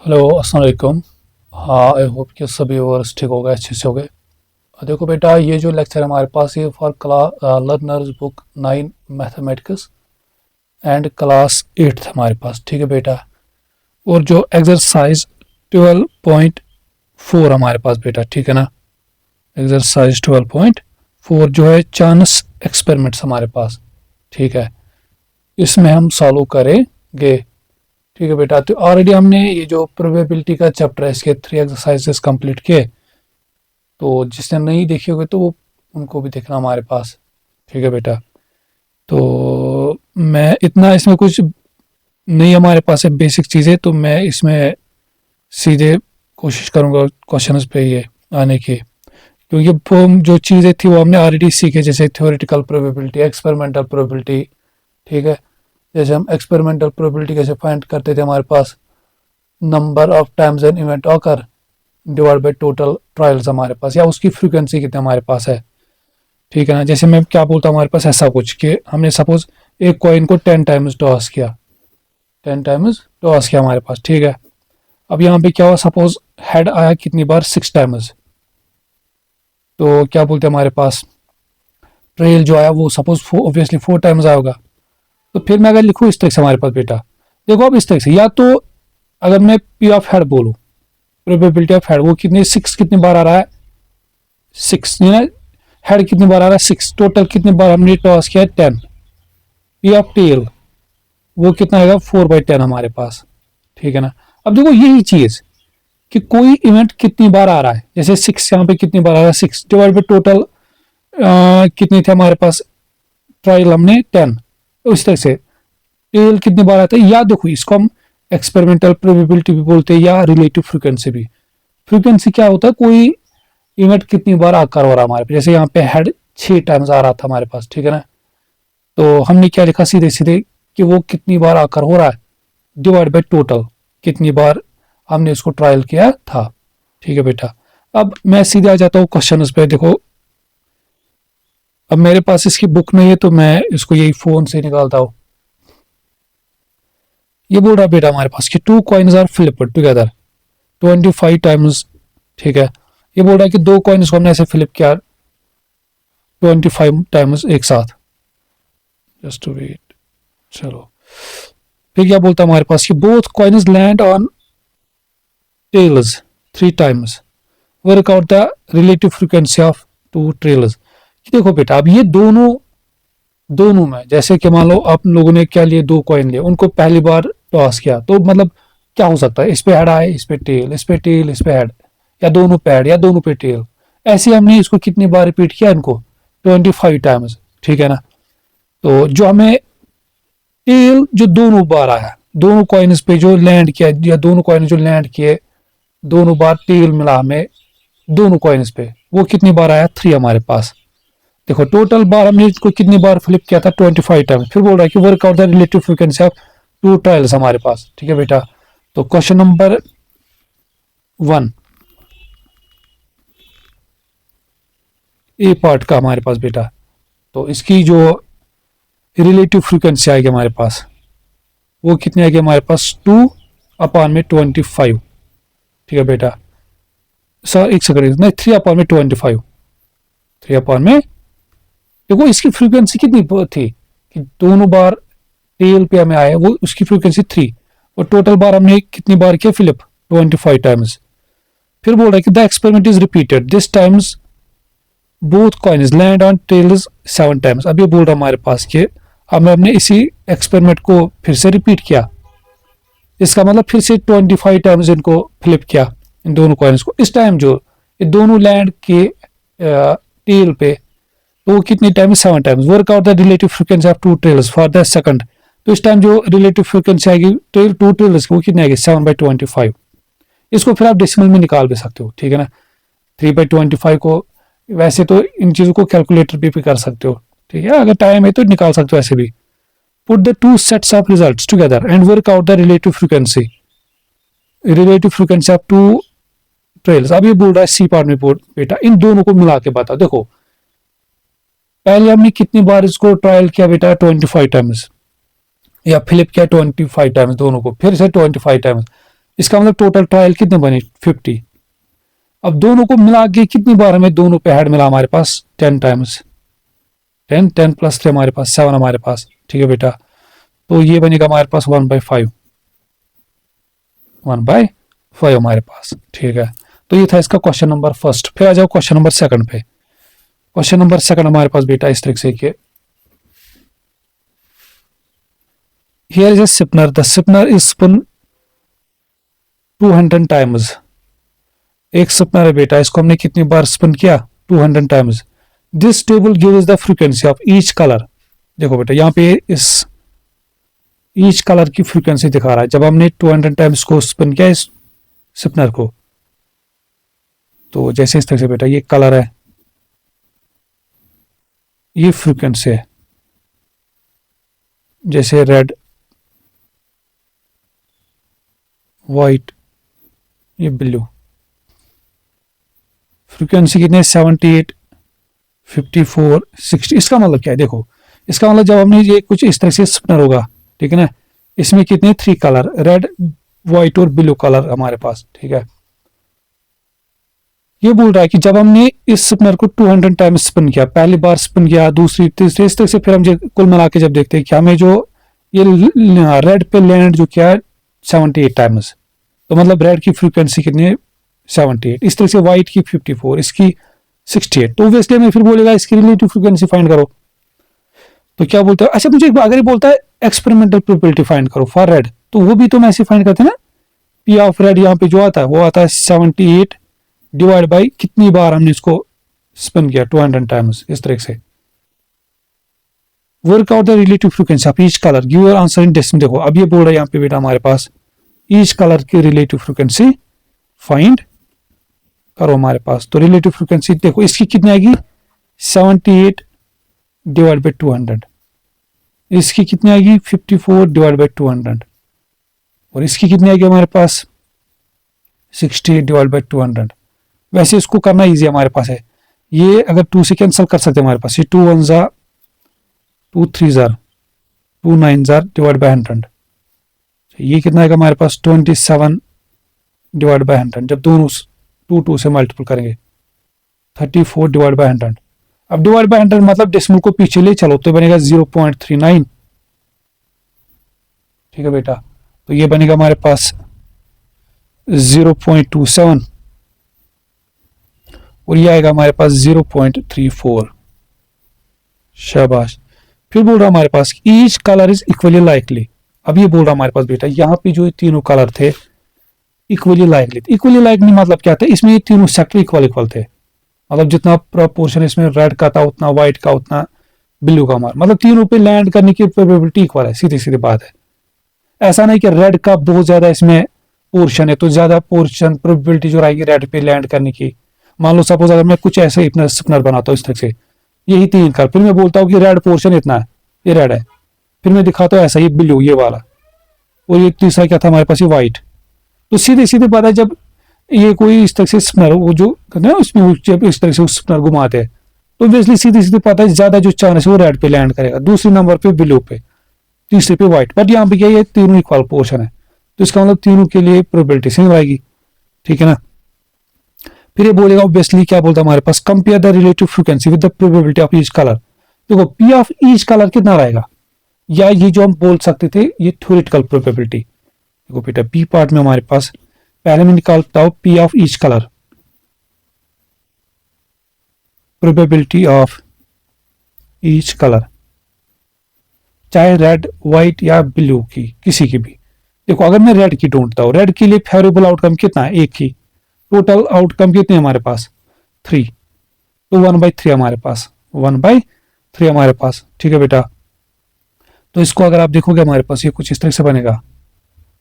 Hello अस्सलाम वालेकुम। हाँ, आई होप कि सभी वर्स ठीक हो गए, अच्छे से हो गए। देखो बेटा, ये जो लेक्चर हमारे पास ये for class learners book 9 mathematics and class 8 हमारे पास, ठीक है बेटा। और जो एक्सरसाइज 12.4 हमारे पास बेटा, ठीक है ना। एक्सरसाइज 12.4 जो है चांस एक्सपेरिमेंट्स हमारे पास, ठीक है। इसमें हम सॉल्व करेंगे, ठीक है बेटा। तो ऑलरेडी हमने ये जो प्रोबेबिलिटी का चैप्टर है इसके 3 एक्सरसाइजेस कंप्लीट किए। तो जिसने नहीं देखे होगे तो वो उनको भी देखना हमारे पास, ठीक है बेटा। तो मैं इतना इसमें कुछ नहीं, हमारे पास है बेसिक चीज़ें, तो मैं इसमें सीधे कोशिश करूंगा क्वेश्चंस पे ये आने की, क्योंकि वो जो चीज़ें थी वो हमने ऑलरेडी सीखे, जैसे थ्योरेटिकल प्रोबेबिलिटी, एक्सपेरिमेंटल प्रोबेबिलिटी, ठीक है। जैसे हम एक्सपेरिमेंटल प्रोबेबिलिटी कैसे फाइंड करते थे, हमारे पास number of times an event occur divide by total trials हमारे पास, या उसकी फ्रीक्वेंसी कितनी हमारे पास है, ठीक है ना। जैसे मैं क्या बोलता हूँ, हमारे पास ऐसा कुछ कि हमने सपोज एक कॉइन को 10 टाइम्स टॉस किया, 10 टाइम्स टॉस किया हमारे पास, ठीक है। अब यहाँ पे क्या हुआ, सपोज हेड आया कितनी बार, 6 टाइम्स। तो क्या बोलते हैं हमारे पास, ट्रेल जो आया वो सपोज ऑब्वियसली 4 टाइम्स आया होगा। तो फिर मैं अगर लिखूँ इस तरह से हमारे पास बेटा, देखो अब इस तरह से, या तो अगर मैं पी ऑफ हेड बोलूँ, प्रोबेबिलिटी ऑफ हेड वो कितनी, 6 कितनी बार आ रहा है, 6 हेड कितनी बार आ रहा है, 6। टोटल कितनी बार हमने टॉस किया है, 10। पी ऑफ टेल वो कितना आएगा, 4/10 हमारे पास, ठीक है ना। अब देखो यही चीज कि कोई इवेंट कितनी बार आ रहा है, जैसे 6 यहाँ पे कितनी बार आ रहा है, 6 डिवाइड बाई टोटल कितनी थे हमारे पास, ट्रायल हमने 10। तो इस तरह से टेल कितनी बार आता है, या देखो इसको हम एक्सपेरिमेंटल प्रोबेबिलिटी भी बोलते हैं या रिलेटिव फ्रीक्वेंसी भी। फ्रीक्वेंसी क्या होता है, कोई इवेंट कितनी बार आकर हो रहा है हमारे पास, जैसे यहाँ पे हेड 6 टाइम्स आ रहा था हमारे पास, ठीक है ना। तो हमने क्या लिखा सीधे सीधे कि वो कितनी बार आकर हो रहा है, डिवाइड बाय टोटल कितनी बार हमने इसको ट्रायल किया था, ठीक है बेटा। अब मैं सीधे आ जाता हूँ क्वेश्चन पे। देखो अब मेरे पास इसकी बुक नहीं है, तो मैं इसको यही फोन से निकालता हूँ। ये बोल रहा बेटा हमारे पास कि 2 coins are flipped together 25 times, ठीक है। ये बोल रहा है कि 2 कॉइन्स को हमने ऐसे फ्लिप किया 25 टाइम्स एक साथ। जस्ट टू वेट, चलो। फिर क्या बोलता है हमारे पास कि both coins land on tails 3 times, work out the relative frequency of 2 trials. देखो बेटा, अब ये दोनों दोनों में, जैसे कि मान लो आप लोगों ने क्या लिए, 2 कॉइन लिए, उनको पहली बार टॉस किया, तो मतलब क्या हो सकता है, इस पे हेड आए, इस पे टेल, इस पे टेल, इस पे हेड, या दोनों पे हेड या दोनों पे टेल। ऐसे हमने इसको कितनी बार रिपीट किया, इनको 25 टाइम्स, ठीक है ना। तो जो हमें टेल जो दोनों बार आया, दोनों कॉइन्स पे जो लैंड किया, या दोनों कॉइन जो लैंड किए, दोनों बार टेल मिला हमें दोनों कॉइन्स पे, वो कितनी बार आया, 3 हमारे पास। देखो टोटल बार हमने इसको कितनी बार फ्लिप किया था, 25 टाइम्स। फिर बोल रहा है कि work out the relative frequency of 2 trials हमारे पास, ठीक है बेटा। तो क्वेश्चन नंबर 1 ए पार्ट का हमारे पास बेटा, तो इसकी जो रिलेटिव फ्रीक्वेंसी आएगी हमारे पास, वो कितनी आएगी हमारे पास, 2/25, ठीक है बेटा। सर एक सेकंड, नहीं 3/25, 3 में, देखो इसकी फ्रीक्वेंसी कितनी थी कि दोनों बार टेल पे हमें आया, वो उसकी फ्रीक्वेंसी 3, और टोटल बार हमने कितनी बार किया फिलिप, 25 टाइम्स। फिर बोल रहा है कि the experiment is repeated this times both coins land on tails 7 times. अब ये बोल रहा हमारे पास कि हमने इसी एक्सपेरिमेंट को फिर से रिपीट किया, इसका मतलब फिर से 25 टाइम्स इनको फ्लिप किया, इन दोनों कॉइन्स को। इस टाइम जो ये दोनों लैंड के टेल पे, तो वो कितनी time, 7 times. Work out the relative frequency of 2 trails for the second. तो इस टाइम जो रिलेटिव फ्रीक्वेंसी आएगी टेल 2 ट्रेल्स की, वो कितनी आएगी, 7/25। इसको फिर आप डेसिमल में निकाल भी सकते हो, ठीक है ना। 3/25 को वैसे तो इन चीजों को कैलकुलेटर पे भी कर सकते हो, ठीक है, अगर टाइम है तो निकाल सकते हो ऐसे भी। Put the 2 sets of results together and work out the relative frequency of 2 trails. अब ये बोल रहा है सी पार्ट में बेटा, इन दोनों को मिला के बता। देखो पहले हमने कितनी बार इसको ट्रायल किया बेटा, 25 टाइम्स, या फ्लिप किया 25 टाइम्स दोनों को, फिर से 25 टाइम्स। इसका मतलब टोटल ट्रायल कितने बने 50। अब दोनों को मिला के कितनी बार हमें दोनों पे हेड मिला हमारे पास 10 टाइम्स 10 10 प्लस 3 हमारे पास 7 हमारे पास। ठीक है बेटा, तो ये बनेगा हमारे पास 1/5 1/5 हमारे पास। ठीक है, तो ये था इसका क्वेश्चन नंबर फर्स्ट। फिर आ जाओ क्वेश्चन नंबर सेकंड पे। क्वेश्चन नंबर सेकंड हमारे पास बेटा इस तरीके से कि here is a spinner, the spinner is spin 200 times. एक स्पिनर है बेटा, इसको हमने कितनी बार स्पिन किया 200 times. This table gives the frequency of each colour. देखो बेटा यहाँ पे इस ईच कलर की फ्रीक्वेंसी दिखा रहा है जब हमने 200 टाइम्स को स्पिन किया इस स्पिनर को। तो जैसे इस तरह से बेटा ये कलर है, ये फ्रीक्वेंसी है, जैसे रेड, वाइट, ये ब्लू। फ्रीक्वेंसी कितने 78 54 60। इसका मतलब क्या है देखो, इसका मतलब जब हमने ये कुछ इस तरह से स्पिनर होगा, ठीक है ना, इसमें कितने 3 कलर रेड व्हाइट और ब्लू कलर हमारे पास। ठीक है, ये बोल रहा है कि जब हमने इस स्पिनर को 200 टाइम स्पिन किया, पहली बार स्पिन किया, दूसरी तीसरी, इस तरह से फिर हम कुल मिला के जब देखते हैं कि हमें जो ये रेड पे लैंड जो किया 78 टाइम्स, तो मतलब रेड की फ्रीक्वेंसी कितनी है 78। इस तरह से व्हाइट की 54, इसकी 68। तो ऑब्वियसली हमें फिर बोलेगा इसकी रिलेटिव फ्रीक्वेंसी फाइंड करो। तो क्या बोलता है, अच्छा मुझे अगर ये बोलता है एक्सपेरिमेंटल प्रोबेबिलिटी फाइंड करो फॉर रेड, तो वो भी तो हम ऐसे फाइंड करते हैं ना, पी ऑफ रेड यहाँ पे जो आता है वो आता है 78 डिवाइड बाई कितनी बार हमने इसको स्पिन किया 200 टाइम्स। इस तरह से work out the relative frequency of each colour, give your answer in decimal. देखो अब ये बोल रहा है यहाँ पे बेटा हमारे पास ईच कलर की रिलेटिव फ्रीक्वेंसी फाइंड करो हमारे पास। तो रिलेटिव फ्रीक्वेंसी देखो इसकी कितनी आएगी 78 डिवाइड बाई 200, इसकी कितनी आएगी 54 डिवाइड बाई 200, और इसकी कितनी आएगी हमारे पास 60 डिवाइड बाई 200। वैसे इसको करना इजी हमारे पास है, ये अगर 2 से कैंसिल कर सकते हैं हमारे पास, ये 2 1 jar 2 3 jar 2 9 jar divide by 100। ये कितना आएगा हमारे पास 27 डिवाइड बाई 100। जब दोनों 2 से मल्टीपल करेंगे 34 डिवाइड बाई 100। अब डिवाइड बाई 100 मतलब डेसिमल को पीछे ले चलो तो बनेगा 0.39। ठीक है बेटा, तो ये बनेगा हमारे पास 0.27 और ये आएगा हमारे पास 0.34। शाबाश। फिर बोल रहा हमारे पास each colour is equally likely. अब ये बोल रहा हमारे पास बेटा यहाँ पे जो तीनों कलर थे इक्वली लाइकली, इक्वली लाइकली मतलब क्या था, इसमें ये तीनों सेक्टर इक्वल थे, मतलब जितना प्रोपोर्शन इसमें रेड का था उतना व्हाइट का उतना ब्लू का, मतलब तीनों पे लैंड करने की प्रोबेबिलिटी इक्वल है। सीधी सीधी बात है, ऐसा नहीं कि रेड का बहुत ज्यादा इसमें पोर्शन है तो ज्यादा पोर्शन प्रोबेबिलिटी जो रहेगी रेड पे लैंड करने की। मान लो सपोज अगर मैं कुछ ऐसे इतना स्पिनर बनाता हूँ इस तरह से, यही 3 कलर, फिर मैं बोलता हूँ कि रेड पोर्शन इतना है, ये रेड है, फिर मैं दिखाता हूँ ऐसा ये ब्लू ये वाला, और ये तीसरा क्या था हमारे पास ये व्हाइट। तो सीधे सीधे बात है जब ये कोई इस तरह से स्पिनर वो जो कहते हैं उसमें जब इस तरह से स्पिनर घुमाते हैं तो ऑब्वियसली सीधे सीधे पता है ज्यादा जो चांस है वो रेड पे लैंड करेगा, दूसरे नंबर पे ब्लू पे, तीसरे पे व्हाइट। बट यहाँ पे क्या ये तीनों इक्वल पोर्शन है तो इसका मतलब तीनों के लिए प्रोबेबिलिटी सेम आएगी। ठीक है ना, फिर ये बोलेगा ऑब्वियसली क्या बोलता है हमारे पास compare the relative frequency with the probability of each colour. देखो पी ऑफ ईच कलर कितना रहेगा, या ये जो हम बोल सकते थे ये थ्योरेटिकल प्रोबेबिलिटी। देखो बेटा बी पार्ट में हमारे पास पहले मैं निकालता हूं P of each colour, probability of each colour, चाहे रेड व्हाइट या ब्लू की किसी की भी। देखो अगर मैं रेड की ढूंढता हूं, रेड के लिए फेवरेबल आउटकम कितना है, एक ही, टोटल आउटकम कितने हमारे पास 3, तो 1/3 हमारे पास 1/3 हमारे पास। ठीक है बेटा, तो इसको अगर आप देखोगे हमारे पास ये कुछ इस तरह से बनेगा,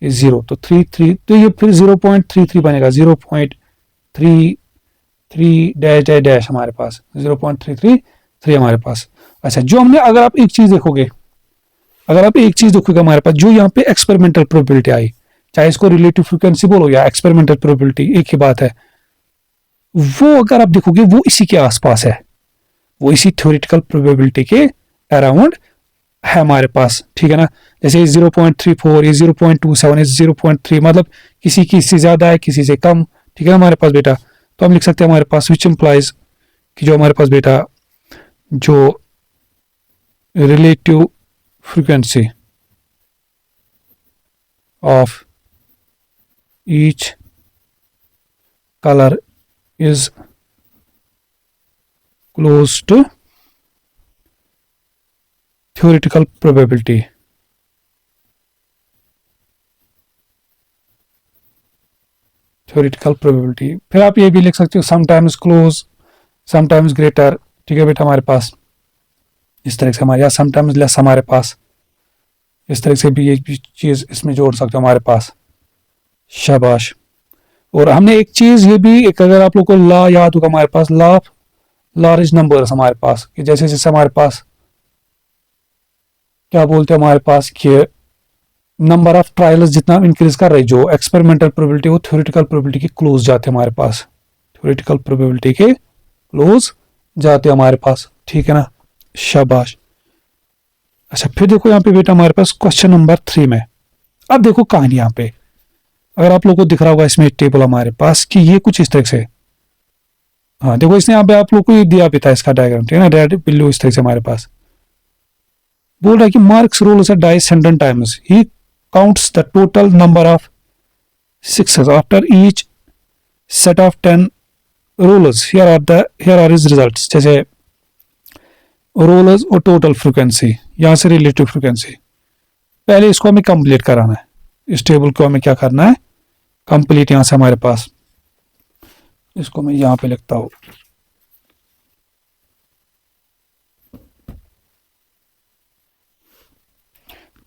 ये 0 तो 3 तो ये फिर 0.33 बनेगा, 0.33 डैश डैश डैश हमारे पास 0.333 हमारे पास। अच्छा जो हमने अगर आप एक चीज देखोगे हमारे पास जो यहाँ पे एक्सपेरिमेंटल प्रोबेबिलिटी आई, चाहे इसको रिलेटिव फ्रीक्वेंसी बोलो या एक्सपेरिमेंटल प्रोबेबिलिटी एक ही बात है, वो अगर आप देखोगे वो इसी के आसपास है, वो इसी थ्योरेटिकल प्रोबेबिलिटी के अराउंड है हमारे पास, ठीक है ना। जैसे 0.34, ये 0.27, ये 0.3, मतलब किसी की से ज्यादा है, किसी से कम, ठीक है हमारे पास बेटा। तो हम लिख सकते हैं हमारे पास विच इम्प्लाइज कि जो हमारे पास बेटा जो relative frequency of each colour is close to theoretical probability. theoretical probability फिर आप ये भी लिख सकते हो समटाइम्स क्लोज, समटाइम्स ग्रेटर, ठीक है बेटा हमारे पास इस तरह से हमारे, या समटाइम्स लेस हमारे पास, इस तरह से भी एक चीज इसमें जोड़ सकते हो हमारे पास। शाबाश। और हमने एक चीज ये भी, एक अगर आप लोग को लॉ याद होगा हमारे पास, लॉ ऑफ लार्ज नंबर्स हमारे पास, कि जैसे जैसे हमारे पास क्या बोलते हैं हमारे पास कि नंबर ऑफ ट्रायल्स जितना इंक्रीज कर रही, जो एक्सपेरिमेंटल प्रोबेबिलिटी वो थ्योरेटिकल प्रोबेबिलिटी के क्लोज जाते हैं हमारे पास, थ्योरेटिकल प्रोबेबिलिटी के क्लोज जाते हैं हमारे पास, ठीक है ना। शाबाश। अच्छा फिर देखो यहाँ पे बेटा हमारे पास क्वेश्चन नंबर 3 में, अब देखो कहानी यहाँ पे, अगर आप लोगों को दिख रहा होगा इसमें टेबल हमारे पास कि ये कुछ इस तरह से, हाँ देखो इसने यहाँ पे आप लोग को ये दिया भी था इसका डायग्राम, ठीक है ना, रेड बिल्लू इस तरह से हमारे पास बोल रहा है कि Marcus rolls a dice 100 times, he counts the total number of sixes after each set of 10 rollers. Here are his results. जैसे रोलर्स और टोटल फ्रीक्वेंसी, यहाँ से रिलेटिव फ्रीक्वेंसी, पहले इसको हमें कंप्लीट कराना है, इस टेबल को हमें क्या करना है, कंप्लीट। यहाँ से हमारे पास, इसको मैं यहाँ पे लिखता हूँ,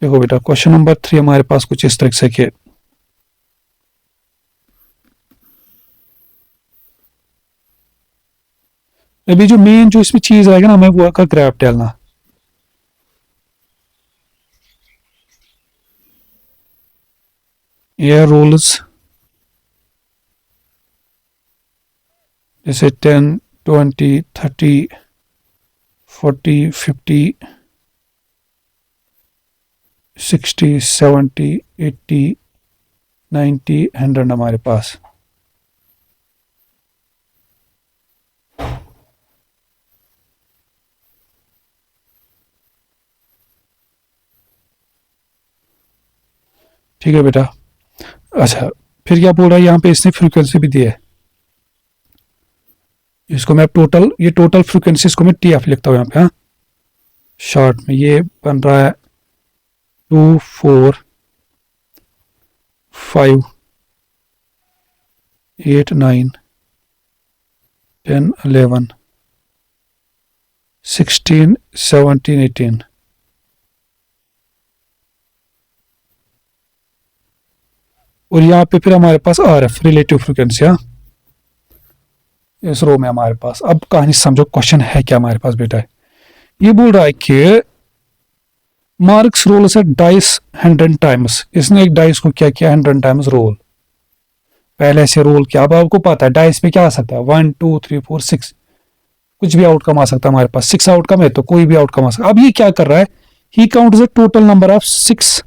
देखो बेटा क्वेश्चन नंबर 3 हमारे पास कुछ इस तरह से कि अभी जो मेन जो इसमें चीज आएगा ना, हमें वो का ग्राफ डालना, ये रोल्स जैसे 10, 20, 30, 40, 50, 60, 70, 80, 90, 100 हमारे पास, ठीक है बेटा। अच्छा फिर क्या बोल रहा है यहाँ पे, इसने फ्रीक्वेंसी भी दी है, इसको मैं टोटल, ये टोटल फ्रीक्वेंसी इसको मैं TF लिखता हूँ यहाँ पे, हाँ शॉर्ट में, ये बन रहा है 2, 4, 5, 8, 9, 10, 11, 16, 17, 18, और यहाँ पे फिर हमारे पास RF रिलेटिव फ्रीक्वेंसी, हाँ इस रो में हमारे पास। अब कहानी समझो, क्वेश्चन है क्या हमारे पास बेटा, है ये बोल रहा है कि मार्क्स रोल से डाइस 100 टाइम्स, इसने एक डाइस को क्या किया 100 टाइम्स रोल, पहले से रोल किया। अब आपको पता है डाइस पे क्या आ सकता है, 1, 2, 3, 4, 6, कुछ भी आउटकम आ सकता है हमारे पास, 6 आउटकम है तो कोई भी आउटकम आ सकता है। अब ये क्या कर रहा है, he counts the total number of 6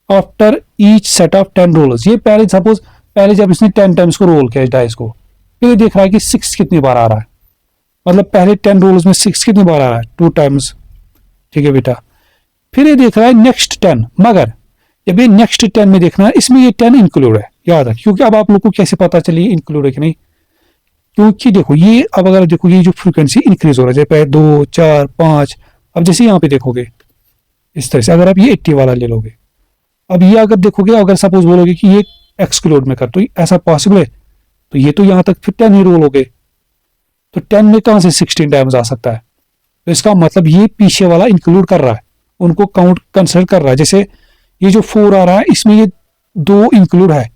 after each set of 10 rolls. ये पहले सपोज, पहले जब इसने 10 टाइम्स को रोल किया इस डाइस को, फिर ये देख रहा है कि 6 कितनी बार आ रहा है, मतलब पहले 10 रोल्स में 6 कितनी बार आ रहा है, 2 टाइम्स, ठीक है बेटा। फिर ये देख रहा है नेक्स्ट 10, मगर जब ये नेक्स्ट 10 में देखना है, इसमें ये 10 इंक्लूड है, याद रख, क्योंकि अब आप लोग को कैसे पता चली इंक्लूड है कि नहीं, क्योंकि देखो ये, अब अगर देखो ये जो फ्रीक्वेंसी इंक्रीज हो रहा है, जैसे पहले 2, 4, 5, अब जैसे यहाँ पे देखोगे इस तरह से, अगर आप ये 80 वाला ले लोगे, अब ये अगर देखोगे, अगर सपोज बोलोगे कि ये एक्सक्लूड में कर, तो ऐसा पॉसिबल है, तो ये तो यहाँ तक फिर 10 ही रोल हो गए, तो 10 में कहां से 16 टाइम्स आ सकता है, तो इसका मतलब ये पीछे वाला इंक्लूड कर रहा है, उनको काउंट कंसिडर कर रहा है। जैसे ये जो 4 आ रहा है, इसमें ये 2 इंक्लूड है,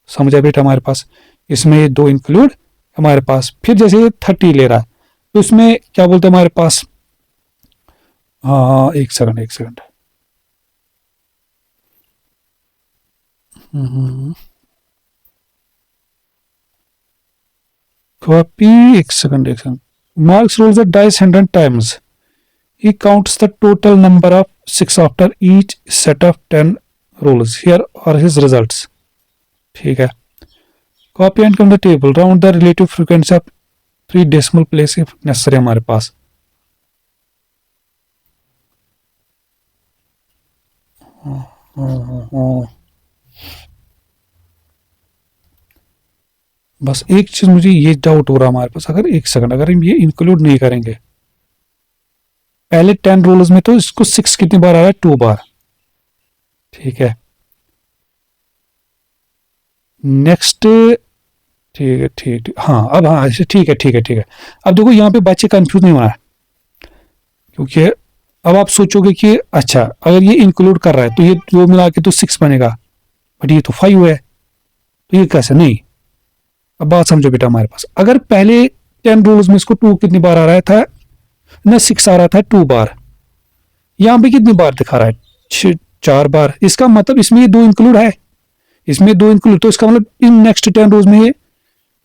समझा बेटा हमारे पास, इसमें ये 2 इंक्लूड हमारे पास। फिर जैसे ये 30 ले रहा है, तो इसमें क्या बोलते हैं हमारे पास, हाँ एक सेकंड, एक सेकंड, कॉपी, एक सेकंड, एक second, Marcus rolls the dice 100 times, he counts the total number of 6 after each set of 10 rules. Here are his results. ठीक है, copy and come the table, round the relative frequency of 3 decimal place if necessary हमारे पास. बस एक चीज मुझे ये doubt हो रहा है हमारे पास, अगर एक सेकंड, अगर हम ये इंक्लूड नहीं करेंगे पहले 10 रूल्स में, तो इसको 6 कितनी बार आ रहा है, 2 बार. ठीक है, नेक्स्ट, ठीक है, ठीक, हाँ, अब हाँ, ठीक है, ठीक है, ठीक है. अब देखो यहाँ पे बच्चे कंफ्यूज नहीं होना है, क्योंकि अब आप सोचोगे कि अच्छा अगर ये इंक्लूड कर रहा है तो ये दो मिला के तो 6 बनेगा, बट ये तो 5 है, तो ये कैसे, नहीं. अब बात समझो बेटा, हमारे पास अगर पहले 10 रूल्स में इसको 2 कितनी बार आ रहा था ना, 6 आ रहा था 2 बार, यहाँ पे कितनी बार दिखा रहा है, 4 बार. इसका मतलब इसमें ये 2 इंक्लूड है, इसमें 2 इंक्लूड, तो इसका मतलब इन नेक्स्ट 10 रोज में,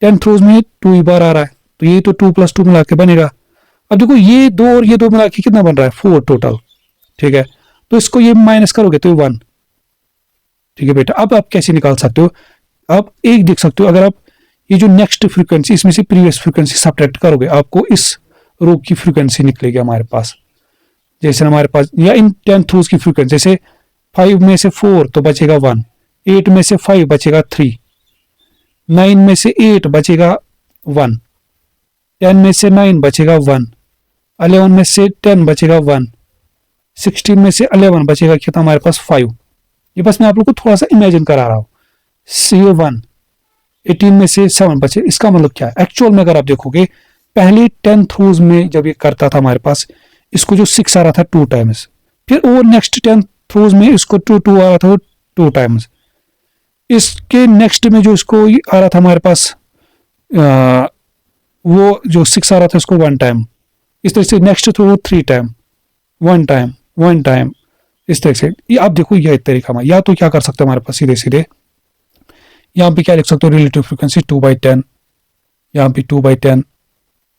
10th रोज में 2 ही बार आ रहा है, तो ये तो 2 + 2 मिला के बनेगा. अब देखो ये 2 और ये 2 मिला के कितना बन रहा है, 4 टोटल. ठीक है, तो इसको ये माइनस करोगे तो 1. ठीक है बेटा, अब आप कैसे निकाल सकते हो, आप एक देख सकते हो, अगर आप ये जो नेक्स्ट फ्रीक्वेंसी इसमें से प्रीवियस फ्रीक्वेंसी सब्ट्रैक्ट करोगे, आपको इस रो की फ्रीक्वेंसी निकलेगी हमारे पास. जैसे हमारे पास, या इन 10th रोज की फ्रीक्वेंसी, जैसे 5 में से 4 तो बचेगा 1, 8 में से 5 बचेगा 3, 9 में से 8 बचेगा 1, 10 में से 9 बचेगा 1, 11 में से 10 बचेगा 1, 16 में से 11 बचेगा कितना हमारे पास, 5. ये बस मैं आप लोग को थोड़ा सा इमेजिन करा रहा हूँ. C1 18 में से 7 बचे. इसका मतलब क्या है, एक्चुअल में अगर आप देखोगे पहले 10th रोज में जब ये करता था हमारे पास, इसको जो 6 आ रहा था 2 टाइम्स, फिर और नेक्स्ट 10th रोज में इसको 2 आ रहा था 2 टाइम्स, इसके नेक्स्ट में जो इसको आ रहा था हमारे पास वो जो 6 आ रहा था इसको 1 टाइम, इस तरह से नेक्स्ट तो वो 3 टाइम, 1 टाइम, 1 टाइम, इस तरह से. ये आप देखो यह एक तरीका है, या तो क्या कर सकते हैं हमारे पास सीधे सीधे यहाँ पे क्या लिख सकते हो, रिलेटिव फ्रीक्वेंसी 2/10, यहाँ पे 2/10,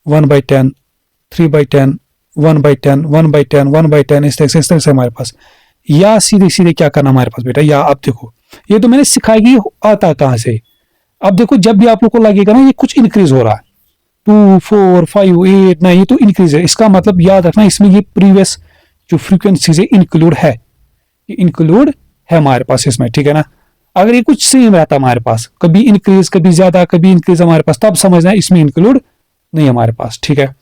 1/10, 3/10, 1/10, 1/10, 1/10, इस तरह से हमारे पास. या सीधे सीधे क्या करना हमारे पास बेटा, या आप देखो ये तो मैंने सिखाई आता कहाँ से. अब देखो जब भी आप लोग को लगेगा ना ये कुछ इंक्रीज हो रहा है, 2, 4, 5, 8, 9, ये तो इंक्रीज है, इसका मतलब याद रखना इसमें ये प्रीवियस जो फ्रीक्वेंसी इंक्लूड है, ये इंक्लूड है हमारे पास इसमें. ठीक है ना, अगर ये कुछ सेम रहता हमारे पास, कभी इंक्रीज कभी ज्यादा कभी इंक्रीज हमारे पास, तब समझना है इसमें इंक्लूड नहीं हमारे पास. ठीक है,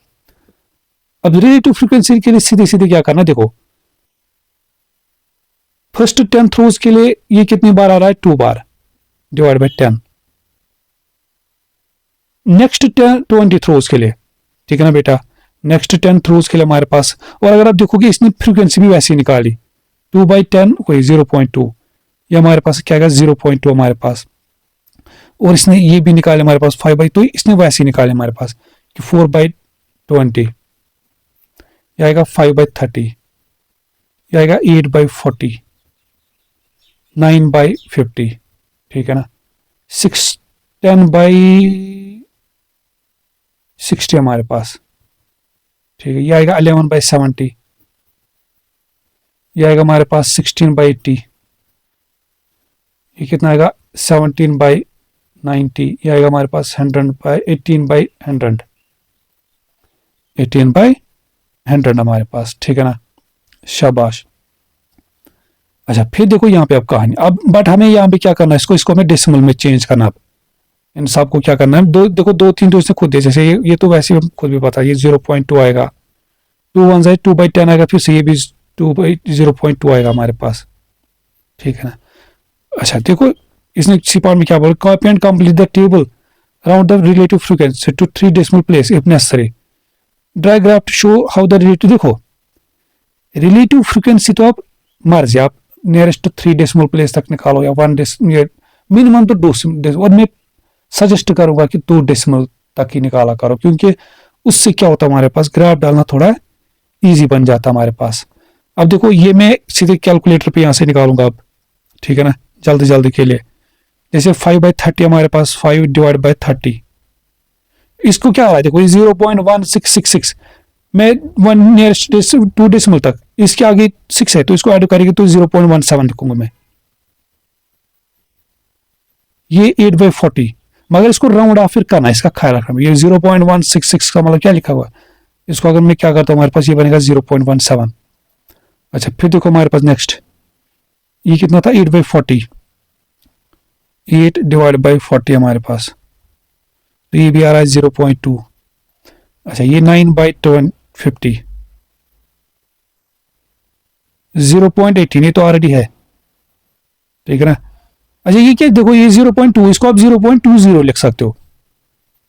अब रिलेटिव फ्रीक्वेंसी के लिए सीधे सीधे क्या करना, देखो फर्स्ट 10th रोज के लिए ये कितनी बार आ रहा है, 2 बार डिवाइड बाय 10. नेक्स्ट 20th रोज के लिए, ठीक है ना बेटा, नेक्स्ट 10th रोज के लिए हमारे पास, और अगर आप देखोगे इसने फ्रीक्वेंसी भी वैसी निकाली 2/10 कोई 0.2, ये हमारे पास क्या आएगा 0.2 हमारे पास, और इसने ये भी निकाले हमारे पास 5/, तो इसने वैसे ही निकाले हमारे पास कि 4/20, ये आएगा 5/30, ये आएगा 8/40, 9/50. ठीक है ना, 10/60 हमारे पास. ठीक है, ये आएगा 11/70, ये आएगा हमारे पास 16/80, ये कितना आएगा 17/90, ये आएगा हमारे पास 18/100, 18/100 हमारे पास. ठीक है ना, शाबाश. अच्छा फिर देखो यहाँ पे अब कहानी, अब बट हमें यहाँ पे क्या करना है, इसको हमें डेसिमल में चेंज करना. अब इन सब को क्या करना है, देखो 2-3 तो इसने खुद दे, जैसे ये तो वैसे ही खुद भी पता है, ये 0.2 आएगा, 2 1 से 2/10 आएगा, फिर से ये भी 2/0.2 आएगा हमारे पास. ठीक है ना. अच्छा देखो इसने इसी पार्ट में क्या बोला, copy and complete the table around the relative frequency to 3 decimal place if necessary. Draw graph to show how the relative, देखो रिलेटिव फ्रीक्वेंसी तो आप मर्जी, आप नियरेस्ट 3 डेसिमल प्लेस तक निकालो या 1 डेसिमल, मिनिमम तो 2 डेसिमल, और मैं सजेस्ट करूंगा कि 2 डेसिमल तक ही निकाला करो, क्योंकि उससे क्या होता है हमारे पास ग्राफ डालना थोड़ा इजी बन जाता हमारे पास. अब देखो ये मैं सीधे कैलकुलेटर पे यहाँ से निकालूंगा अब. ठीक है ना, जल्दी जल्दी के लिए, जैसे 5/30 हमारे पास, 5 डिवाइड बाय 30, इसको क्या आ रहा है देखो 0.1666, मैं 1 नियरेस्ट 2 डेसिमल तक, इसके आगे 6 है तो इसको ऐड करेंगे तो 0.17 लिखूंगा मैं। ये 8/40, मगर इसको राउंड ऑफ फिर करना, इसका ख्याल रखना। ये 0.166 का मतलब क्या लिखा हुआ है, इसको अगर मैं क्या करता हूँ हमारे पास ये बनेगा 0.17। अच्छा फिर देखो हमारे पास नेक्स्ट ये कितना था 8/40, 8/40 हमारे पास, तो ये भी आ रहा है 0.2। अच्छा ये 9/50, 0.18, ये तो ऑलरेडी है, ठीक है ना। अच्छा ये क्या देखो ये 0.2, इसको आप 0.20 लिख सकते हो,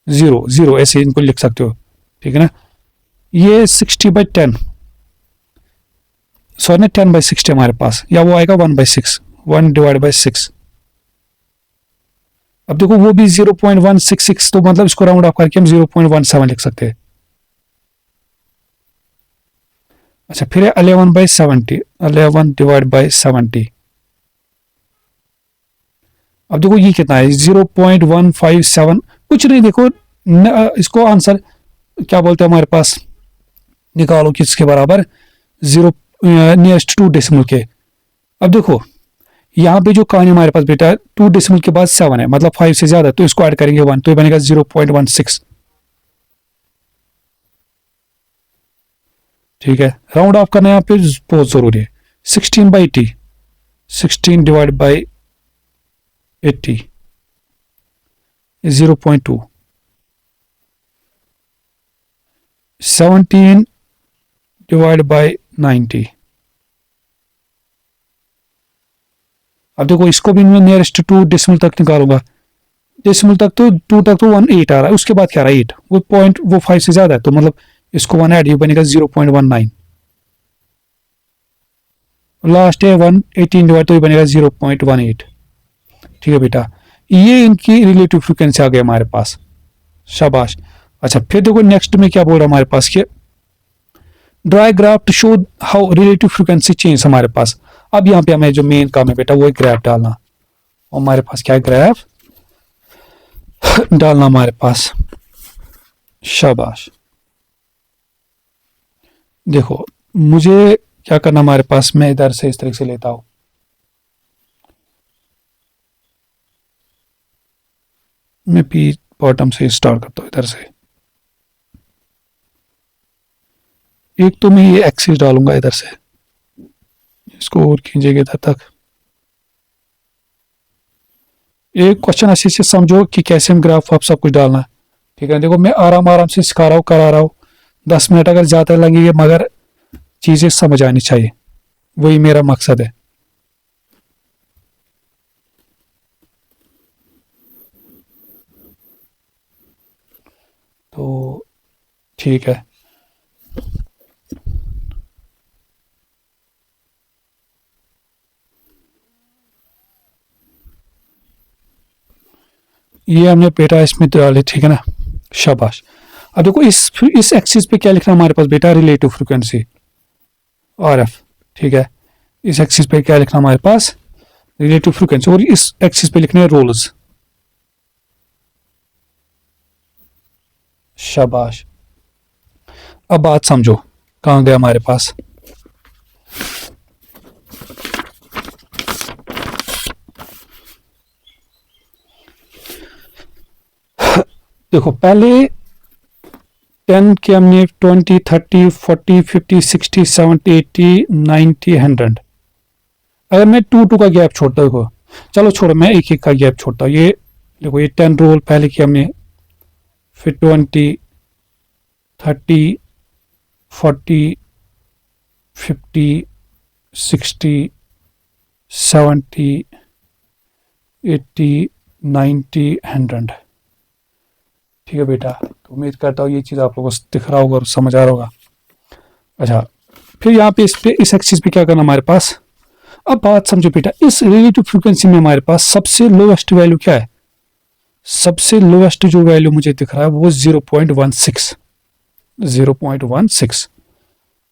0 ऐसे इनको लिख सकते हो, ठीक है ना। ये 60/10, सॉरी ना 10/60 हमारे पास, या वो आएगा 1/6, 1/6। अब देखो वो भी 0.166, तो मतलब इसको राउंड ऑफ करके हम 0.17 लिख सकते हैं। अच्छा फिर 11/70, 11/70। अब देखो ये कितना है 0.157, कुछ नहीं, देखो इसको आंसर क्या बोलते हैं हमारे पास, निकालो किसके बराबर, 0 नियरेस्ट 2 डेसिमल के। अब देखो यहाँ पे जो कहानी हमारे पास बेटा 2 डेसिमल के बाद 7 है, मतलब 5 से ज्यादा, तो इसको ऐड करेंगे 1, तो ये बनेगा 0.16, ठीक है। राउंड ऑफ करना यहाँ पे बहुत जरूरी है। 16/80, 16/80 0.2, 17/90। अब देखो इसको भी मैं नियरेस्ट 2 डेसिमल तक निकालूंगा, डेसिमल तक तो 2 तक तो 18 आ रहा है, उसके बाद क्या आ रहा है 8, वो पॉइंट वो 5 से ज्यादा है, तो मतलब इसको 1 ऐड, ये बनेगा 0.19। लास्ट है 118 डिवाइड, तो ये बनेगा 0.18, ठीक है बेटा। ये इनकी रिलेटिव फ्रीक्वेंसी आ गई हमारे पास, शाबाश। अच्छा फिर देखो नेक्स्ट में क्या बोल रहा है हमारे पास कि draw graph to show how relative frequency change हमारे पास। अब यहाँ पे हमें जो मेन काम है बेटा वो है ग्राफ डालना, और हमारे पास क्या है ग्राफ डालना हमारे पास, शाबाश। देखो मुझे क्या करना हमारे पास, मैं इधर से इस तरह से लेता हूं, मैं पी बॉटम से स्टार्ट करता हूं इधर से। एक तो मैं ये एक्सिस डालूंगा इधर से, इसको और खींचेंगे इधर तक। एक क्वेश्चन अच्छे से समझो कि कैसे हम ग्राफ आप सब कुछ डालना है, ठीक है। देखो मैं आराम आराम से सिखा रहा हूँ, करा रहा हूँ, 10 मिनट अगर ज्यादा लगेंगे, मगर चीजें समझ आनी चाहिए, वही मेरा मकसद है। तो ठीक है, ये हमने बेटा इसमें डाले, ठीक है ना, शाबाश। अब देखो इस एक्सिस पे क्या लिखना हमारे पास बेटा, रिलेटिव फ्रीक्वेंसी RF, ठीक है। इस एक्सिस पे क्या लिखना हमारे पास, रिलेटिव फ्रीक्वेंसी, और इस एक्सिस पे लिखने रोल्स, शाबाश। अब बात समझो कहां गया हमारे पास, देखो पहले 10 के हमने 20, 30, 40, 50, 60, 70, 80, 90, 100। अगर मैं 2 का गैप छोड़ता हूँ, चलो छोड़ो मैं एक का गैप छोड़ता हूँ, ये देखो ये 10 रोल पहले किया हमने, फिर 20, 30, 40, 50, 60, 70, 80, 90, 100, ठीक है बेटा। तो उम्मीद करता हूँ ये चीज़ आप लोगों को दिख रहा होगा और समझ आ रहा होगा। अच्छा फिर यहाँ पे इस एक्सिस पे क्या करना हमारे पास, अब बात समझो बेटा, इस रिलेटिव फ्रीक्वेंसी में हमारे पास सबसे लोएस्ट वैल्यू क्या है, सबसे लोएस्ट जो वैल्यू मुझे दिख रहा है वो 0.16, 0.16,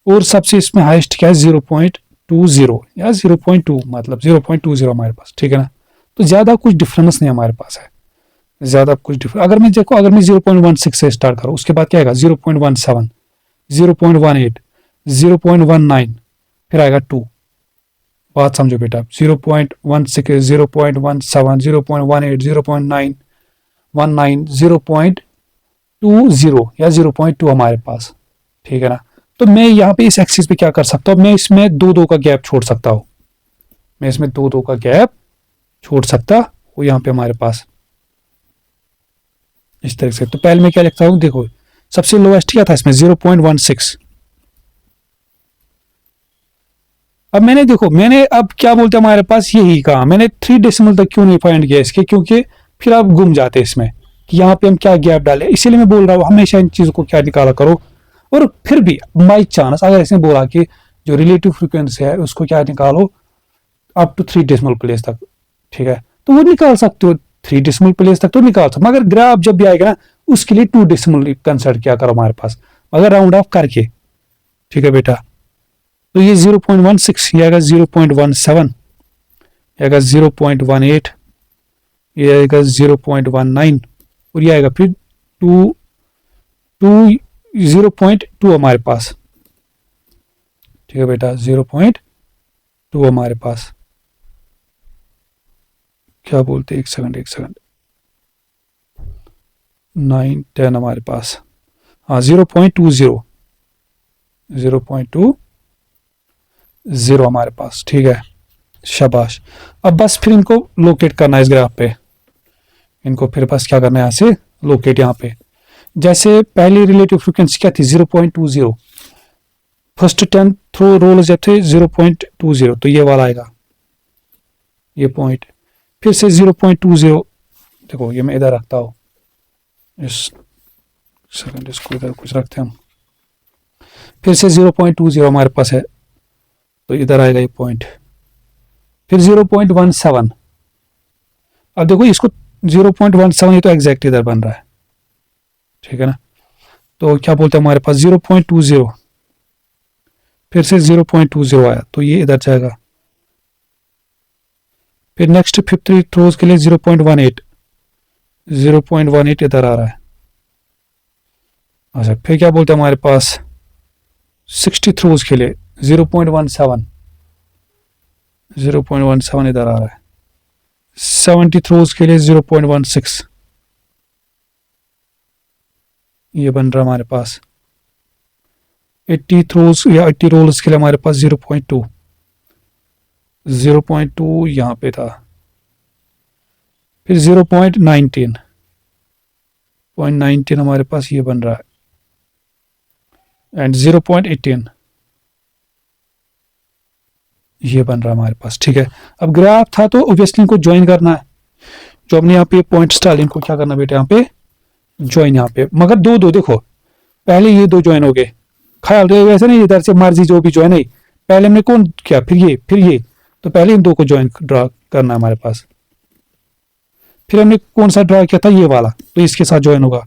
और सबसे इसमें हाईएस्ट क्या है 0.20 या 0.2, मतलब 0.20 हमारे पास, ठीक है ना। तो ज्यादा कुछ डिफरेंस नहीं हमारे पास है, ज्यादा कुछ डिफरेंस। अगर मैं देखो, अगर मैं 0.16 से स्टार्ट करूं, उसके बाद क्या आएगा 0.17, 0.18, 0.19, फिर आएगा 2। बात समझो बेटा, 0.16, 0.17, 0.18, 0.9, 19, 0.20 या 0.2 हमारे पास, ठीक है ना। तो मैं यहाँ पे इस एक्सिस पे क्या कर सकता हूँ, मैं इसमें 2-2 का गैप छोड़ सकता हूँ, मैं इसमें 2-2 का गैप छोड़ सकता हूँ यहाँ पे हमारे पास इस तरह से। तो पहले मैं क्या लिखता हूँ, देखो सबसे लोएस्ट क्या था इसमें 0.16। अब मैंने अब क्या बोलते हैं हमारे पास यही कहा, मैंने 3 डेसिमल तक क्यों नहीं फाइंड किया इसके, क्योंकि फिर आप गुम जाते इसमें कि यहाँ पे हम क्या गैप डालें। इसीलिए मैं बोल रहा हूँ हमेशा इन चीजों को क्या निकाला करो। और फिर भी बाई चांस अगर इसने बोला कि जो रिलेटिव फ्रीक्वेंसी है उसको क्या निकालो अप टू 3 डेसिमल प्लेस तक, ठीक है, तो वो निकाल सकते हो, 3 डेसिमल प्लेस तक तो निकाल सकते हो, मगर ग्राफ जब भी आएगा ना उसके लिए 2 डेसिमल कंसिडर क्या करो हमारे पास, अगर राउंड ऑफ करके, ठीक है बेटा। तो ये 0.16, ये आएगा 0.17, ये आएगा 0.18, ये आएगा 0.19 और ये आएगा फिर 0.2 हमारे पास, ठीक है बेटा, 0.2 हमारे पास। क्या बोलते, एक सेकंड 9, 10 हमारे पास, हाँ 0.20, 0.20 हमारे पास, ठीक है, शाबाश। अब बस फिर इनको लोकेट करना है इस ग्राफ पे, इनको फिर बस क्या करना है यहाँ से लोकेट, यहाँ पे जैसे पहली रिलेटिव फ्रीक्वेंसी क्या थी 0.20, फर्स्ट 10 थ्रो रोल जब थे 0.20, तो ये वाला आएगा ये पॉइंट, फिर से 0.20, देखो ये मैं इधर रखता हूँ, इस सेकंड इसको इधर कुछ रखते हैं हम, फिर से 0.20 हमारे पास है, तो इधर आएगा ये पॉइंट, फिर 0.17, अब देखो इसको 0.17 ये तो एग्जैक्ट इधर बन रहा है, ठीक है ना। तो क्या बोलते हैं हमारे पास 0.20, फिर से 0.20 आया तो ये इधर जाएगा, फिर नेक्स्ट 50 थ्रोज के लिए 0.18 इधर आ रहा है। अच्छा फिर क्या बोलते हैं हमारे पास 60 थ्रोज के लिए 0.17 इधर आ रहा है, 70 थ्रोज के लिए 0.16 ये बन रहा है हमारे पास, 80 थ्रोज या 80 रोल्स के लिए हमारे पास 0.2 यहाँ पे था, फिर 0.19 हमारे पास ये बन रहा है, एंड 0.18 ये बन रहा है हमारे पास, ठीक है। अब ग्राफ था तो ऑब्वियसली इनको ज्वाइन करना है, जो हमने यहाँ पे पॉइंट्स डाले इनको क्या करना बेटा यहाँ पे ज्वाइन, यहाँ पे मगर दो देखो पहले ये 2 ज्वाइन हो गए, ख्याल रहे वैसे नहीं इधर से मर्जी जो भी ज्वाइन है, पहले हमने कौन किया फिर ये तो पहले इन 2 को ज्वाइन ड्रा करना है हमारे पास, फिर हमने कौन सा ड्रा किया था ये वाला, तो इसके साथ ज्वाइन होगा,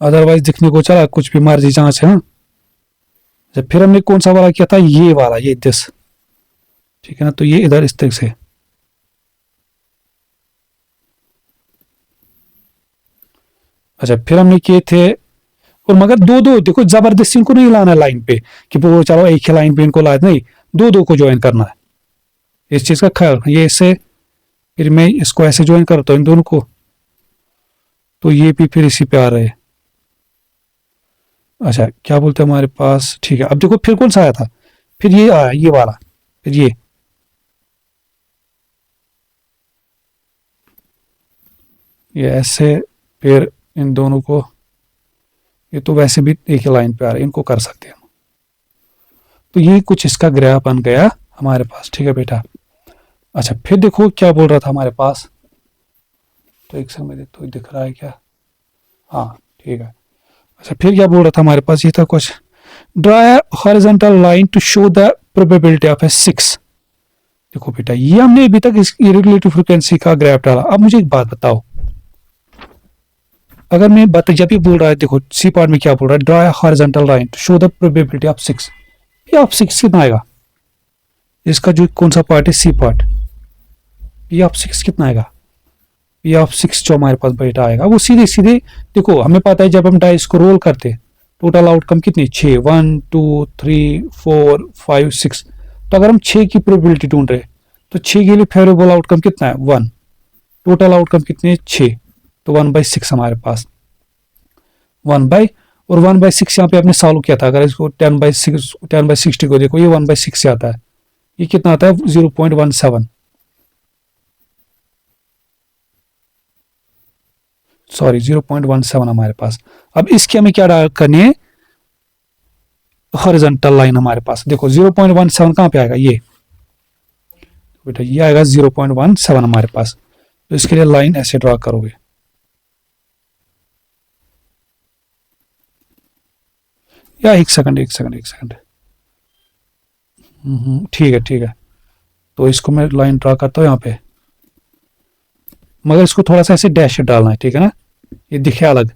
अदरवाइज दिखने को चला कुछ भी मर्जी जहां से, हाँ। जब फिर हमने कौन सा वाला किया था ये वाला, ये दिस, ठीक है ना, तो ये इधर इस तरह से, अच्छा फिर हमने किए थे, और मगर 2 देखो जबरदस्ती इनको नहीं लाना लाइन पे कि वो चलो एक ही लाइन पे इनको ला, नहीं 2 को ज्वाइन करना है, इस चीज का ख्याल, ये इससे फिर मैं इसको ऐसे ज्वाइन करता हूँ इन दोनों को, तो ये भी फिर इसी पे आ रहे हैं। अच्छा क्या बोलते हैं हमारे पास, ठीक है। अब देखो फिर कौन सा आया था, फिर ये आया ये वाला, फिर ये ऐसे, फिर इन दोनों को, ये तो वैसे भी एक ही लाइन पे आ रहे हैं, इनको कर सकते हैं हम, तो ये कुछ इसका ग्राफ बन गया हमारे पास, ठीक है बेटा। अच्छा फिर देखो क्या बोल रहा था हमारे पास, तो एक सेकंड में देखो दिख रहा है क्या, हाँ ठीक है। अच्छा फिर क्या बोल रहा था हमारे पास, ये था कुछ draw a horizontal line to show the probability of a 6। देखो बेटा ये हमने अभी तक इस रिलेटिव फ्रीक्वेंसी का ग्राफ डाला। अब मुझे एक बात बताओ, अगर मैं जब भी बोल रहा है, देखो सी पार्ट में क्या बोल रहा है, draw a horizontal line to show the probability of 6, ये ऑफ 6 कितना आएगा, इसका जो कौन सा पार्ट है सी पार्ट, ये ऑफ 6 कितना आएगा, पी ऑफ 6 जो हमारे पास बेटा आएगा वो सीधे सीधे, देखो हमें पता है जब हम डाइस को रोल करते हैं टोटल आउटकम कितनी 6, 1 2 3 4 5 6। तो अगर हम 6 की प्रोबेबिलिटी ढूंढ रहे हैं तो 6 के लिए फेवरेबल आउटकम कितना है 1, टोटल आउटकम कितने 6, तो 1/6 हमारे पास 1/6 यहाँ पे आपने सॉल्व किया था। अगर इसको 10/60 को देखो ये 1/6 से आता है, ये कितना आता है 0.17, सॉरी 0.17 हमारे पास। अब इसके हमें क्या करनी है, हॉरिजॉन्टल लाइन हमारे पास देखो 0.17 कहाँ पे आएगा, ये बेटा ये आएगा 0.17 हमारे पास। तो इसके लिए लाइन ऐसे ड्रा करोगे, या एक सेकंड, ठीक है। तो इसको मैं लाइन ड्रा करता हूँ यहाँ पे, मगर इसको थोड़ा सा ऐसे डैश डालना है, ठीक है ना, ये दिखे अलग।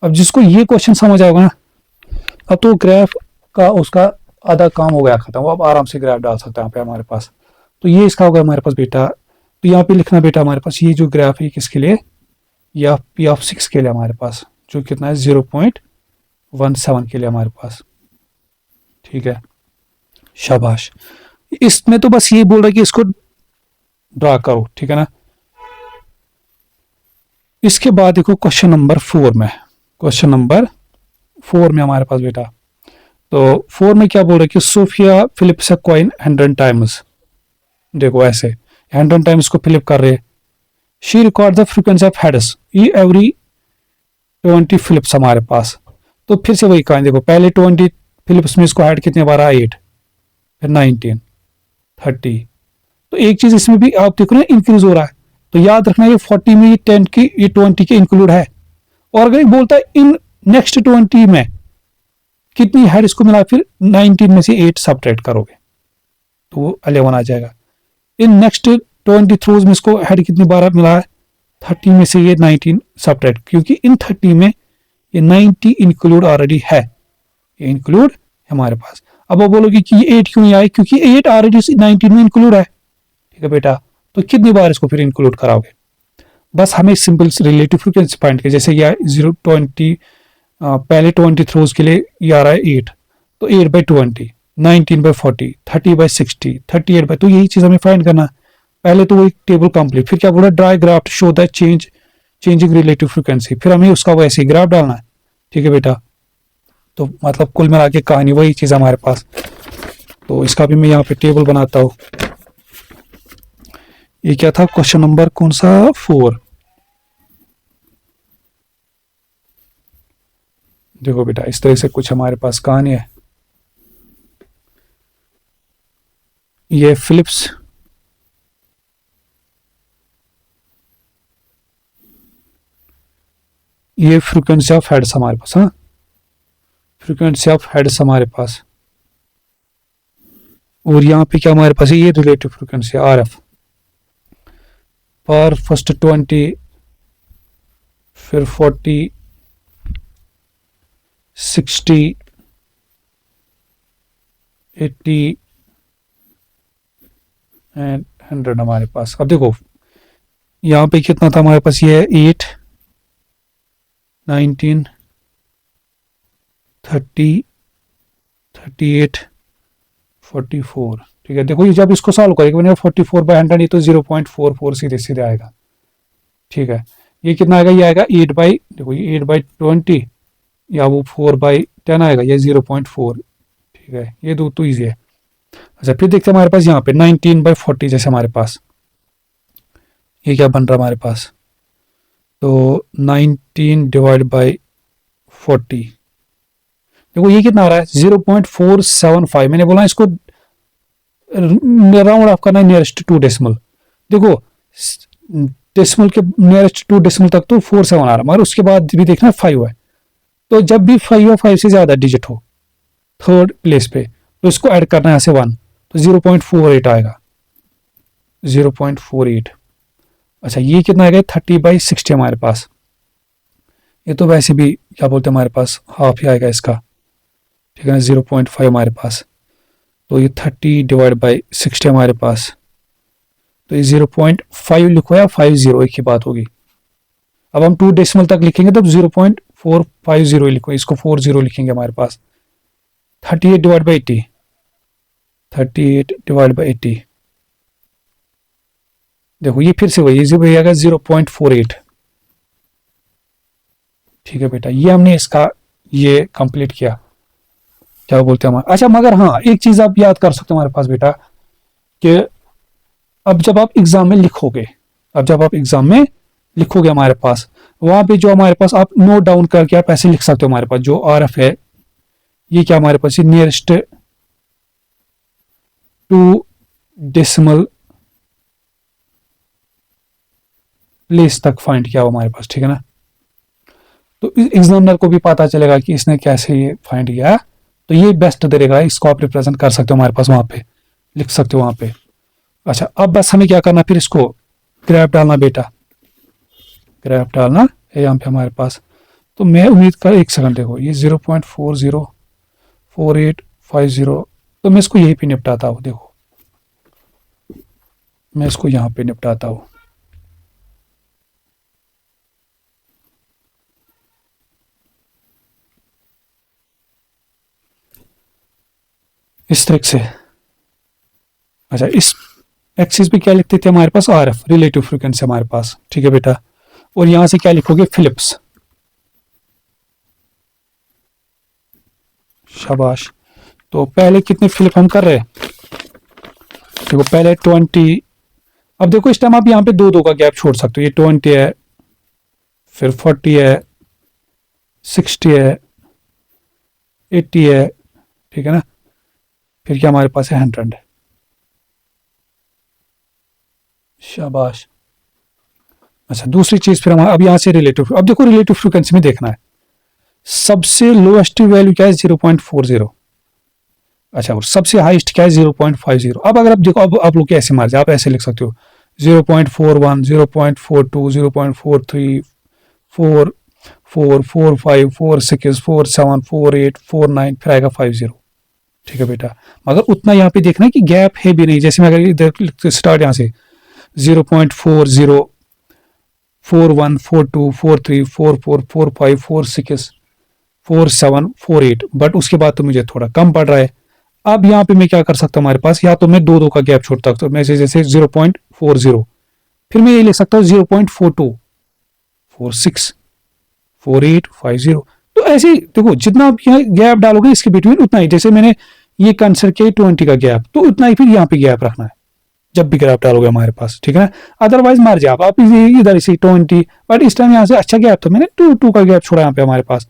अब जिसको ये क्वेश्चन समझ आएगा ना, अब तो ग्राफ का उसका आधा काम हो गया खत्म, वो अब आराम से ग्राफ डाल सकता है यहाँ पे हमारे पास। तो ये इसका होगा हमारे पास बेटा, तो यहाँ पे लिखना बेटा हमारे पास ये जो ग्राफ है किसके लिए, या पी ऑफ 6 के लिए हमारे पास, जो कितना है 0.17 के लिए हमारे पास, ठीक है शाबाश। इसमें तो बस ये बोल रहा है कि इसको ड्रा करो, ठीक है ना। इसके बाद देखो क्वेश्चन नंबर 4 में, क्वेश्चन नंबर 4 में हमारे पास बेटा, तो 4 में क्या बोल रहा है कि Sophia flips a coin 100 times, देखो ऐसे 100 टाइम्स को फ्लिप कर रहे, she record the frequency of heads every 20 flips हमारे पास। तो फिर से वही कहानी, देखो पहले 20 फिलिप्स में इसको हेड कितने बार आया 8, फिर 19 30। तो एक चीज इसमें भी आप देखो ना इंक्रीज हो रहा है, तो याद रखना ये 40 में ये 10 की ये 20 के इंक्लूड है। और अगर बोलता है इन नेक्स्ट 20 में कितनी हेड इसको मिला, फिर 19 में से 8 सब्ट्रैक्ट करोगे तो वो 11 आ जाएगा। इन नेक्स्ट 20 थ्रोज में इसको हेड कितनी बार मिला है, 30 में से ये 19 सब्ट्रैक्ट, क्योंकि इन 30 में ये 90 इंक्लूड ऑलरेडी है, ये इंक्लूड हमारे पास। अब वो बोलोगे कि ये 8 क्यों नहीं आए, क्योंकि 8 ऑलरेडी 19 में इंक्लूड है, ठीक है बेटा। तो कितनी बार इसको फिर इंक्लूड कराओगे, बस हमें सिंपल रिलेटिव फ्रीक्वेंसी फाइंड किया, जैसे ये 0.20 पहले 20 थ्रोज के लिए ये आ रहा है 8, तो 8/20, 19/40, 30/60, 38 तो यही चीज हमें फाइंड करना। पहले तो वो एक टेबल कंप्लीट, फिर क्या बोला dry graph show the changing relative frequency, फिर हमें उसका वैसे ही ग्राफ डालना है, ठीक है बेटा। तो मतलब कुल मिला के कहानी वही चीज हमारे पास। तो इसका भी मैं यहाँ पे टेबल बनाता हूँ। ये क्या था क्वेश्चन नंबर कौन सा 4, देखो बेटा इस तरह से कुछ हमारे पास कहानी है। ये फिलिप्स ये फ्रीक्वेंसी ऑफ हेड्स हमारे पास, हाँ फ्रीक्वेंसी ऑफ हेड्स हमारे पास, और यहाँ पे क्या हमारे पास है ये रिलेटिव फ्रीक्वेंसी RF पर फर्स्ट 20, फिर 40, 60, 80 एंड 100 हमारे पास। अब देखो यहाँ पे कितना था हमारे पास, ये 8, 19, 30, 38, 44, ठीक है। देखो ये जब इसको सॉल्व करेंगे 44/100, ये तो 0.44 सीधे सीधे आएगा, ठीक है। ये कितना आएगा, ये आएगा 8 देखो ये 8/20 या वो 4/10 आएगा, ये 0.4, ठीक है। ये दो तो ईजी है। अच्छा फिर देखते हैं हमारे पास यहाँ पे 19/40, जैसे हमारे पास ये क्या बन रहा है हमारे पास, तो 19 डिवाइड बाई 40, देखो ये कितना आ रहा है 0.475। मैंने बोला इसको राउंड ऑफ करना है नियरेस्ट टू डेसिमल। देखो डेसिमल के नियरेस्ट टू डेसिमल तक तो 47 आ रहा है, मगर उसके बाद भी देखना 5 है। तो जब भी 5 या 5 से ज्यादा डिजिट हो थर्ड प्लेस पे, तो इसको ऐड करना है ऐसे 1, तो 0.48 आएगा, 0.48। अच्छा ये कितना आएगा 30/60 हमारे पास, ये तो वैसे भी क्या बोलते हैं हमारे पास हाफ ही आएगा इसका, ठीक है ना, 0.5 हमारे पास। तो ये 30 डिवाइड बाई 60 हमारे पास, तो ये 0.5 लिखो या 50 एक ही बात होगी। अब हम 2 डेसिमल तक लिखेंगे तब 0.450 लिखो, इसको 40 लिखेंगे हमारे पास। 38 डिवाइड बाई 80, 38 डिवाइड बाई 80, देखो ये फिर से वही आएगा 0.48। ठीक है बेटा, ये हमने इसका ये कंप्लीट किया, क्या बोलते हैं हमारा। अच्छा मगर हाँ एक चीज आप याद कर सकते हो हमारे पास बेटा, कि अब जब आप एग्जाम में लिखोगे, हमारे पास वहां पे जो हमारे पास आप नोट डाउन करके आप ऐसे लिख सकते हो, हमारे पास जो RF है ये क्या हमारे पास, नियरेस्ट 2 डेसिमल प्लेस तक फाइंड किया हो हमारे पास, ठीक है ना। तो एग्जामिनर को भी पता चलेगा कि इसने कैसे ये फाइंड किया, तो ये बेस्ट तरीका है, इसको आप रिप्रेजेंट कर सकते हो हमारे पास, वहां पे लिख सकते हो वहां पे। अच्छा अब बस हमें क्या करना, फिर इसको ग्राफ डालना बेटा, ग्राफ डालना है यहाँ पे हमारे पास। तो मैं उम्मीद कर, एक सेकंड देखो, ये 0.404850, तो मैं इसको यहीं पे निपटाता हूँ, देखो मैं इसको यहाँ पे निपटाता हूँ। इस तरीके से। अच्छा इस एक्सिस पे क्या लिखते थे हमारे पास, RF रिलेटिव फ्रीक्वेंसी हमारे पास, ठीक है बेटा। और यहां से क्या लिखोगे, फिलिप्स, शाबाश। तो पहले कितने फिलिप हम कर रहे हैं, देखो पहले 20, अब देखो इस टाइम आप यहाँ पे 2-2 का गैप छोड़ सकते हो, ये 20 है, फिर 40 है, 60 है, 80 है, ठीक है ना, फिर क्या हमारे पास है 100, शाबाश। अच्छा दूसरी चीज फिर हमारा, अब यहाँ से रिलेटिव, अब देखो रिलेटिव फ्रीक्वेंसी में देखना है, सबसे लोएस्ट वैल्यू क्या है 0.40, अच्छा और सबसे हाईएस्ट क्या है 0.50। अब अगर आप देखो, अब आप लोग कैसे मार जाए, आप ऐसे लिख सकते हो 0.41, 0.42, 0.43, 4, 4, 4, 5, 4, 6, 4, 7, 4, 8, 4, 9, फिर आएगा 50, ठीक है बेटा। मगर उतना यहाँ पे देखना है कि गैप है भी नहीं, जैसे मैं अगर इधर स्टार्ट यहाँ से 0.40, 41, 42, 43, 44, 45, 46, 47, 48, बट उसके बाद तो मुझे थोड़ा कम पड़ रहा है। अब यहाँ पे मैं क्या कर सकता हूँ, हमारे पास या तो मैं 2-2 का गैप छोड़ता हूँ, तो मैं जैसे 0.40, फिर मैं ये लिख सकता हूँ 0.42, 46, 48, 50। तो ऐसे देखो जितना आप यहाँ गैप डालोगे इसके बिटवीन उतना ही, जैसे मैंने ये कंसिडर किया 20 का गैप, तो उतना ही फिर यहाँ पे गैप रखना है जब भी ग्राफ डालोगे हमारे पास, ठीक है ना। अदरवाइज मार जाए आप इधर से 20, बट इस टाइम यहाँ से अच्छा गैप था, मैंने 2 का गैप छोड़ा यहाँ पे हमारे पास।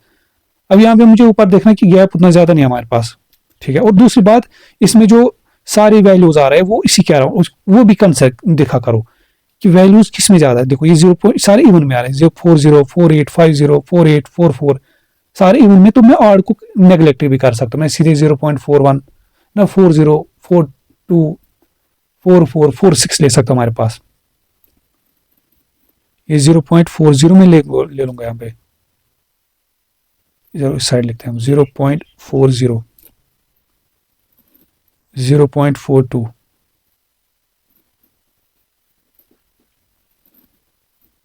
अब यहाँ पे मुझे ऊपर देखना कि गैप उतना ज्यादा नहीं है हमारे पास, ठीक है। और दूसरी बात, इसमें जो सारी वैल्यूज आ रहे हैं वो इसी कह रहा हूँ, वो भी कंसेप्ट देखा करो कि वैल्यूज किस में ज्यादा है। देखो ये 0 सारे इवन में आ रहे हैं, 040, 48, 50, 48, 44, सारे इवन में। तो मैं ऑड को नेग्लेक्ट भी कर सकता हूँ, मैं सीधे 0.41 ना 40, 42, 44, 46 ले सकता हूँ हमारे पास। ये 0.40 में ले लूंगा यहाँ पे, इस साइड लिखते हैं हम 0.40, 0.42,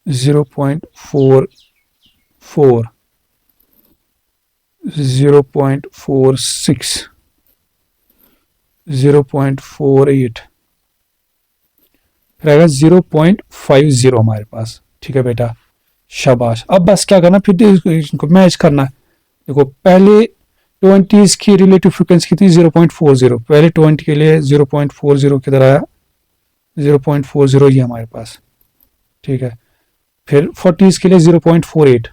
0.44, 0.46, 0.48, फिर आएगा 0.50 हमारे पास, ठीक है बेटा, शाबाश। अब बस क्या करना, फिर इनको मैच करना है। देखो पहले 20 की रिलेटिव फ्रिक्वेंसी कितनी 0.40, पहले 20 के लिए 0.40 किधर आया 0.40 ये हमारे पास, ठीक है। फिर 40 के लिए 0.48,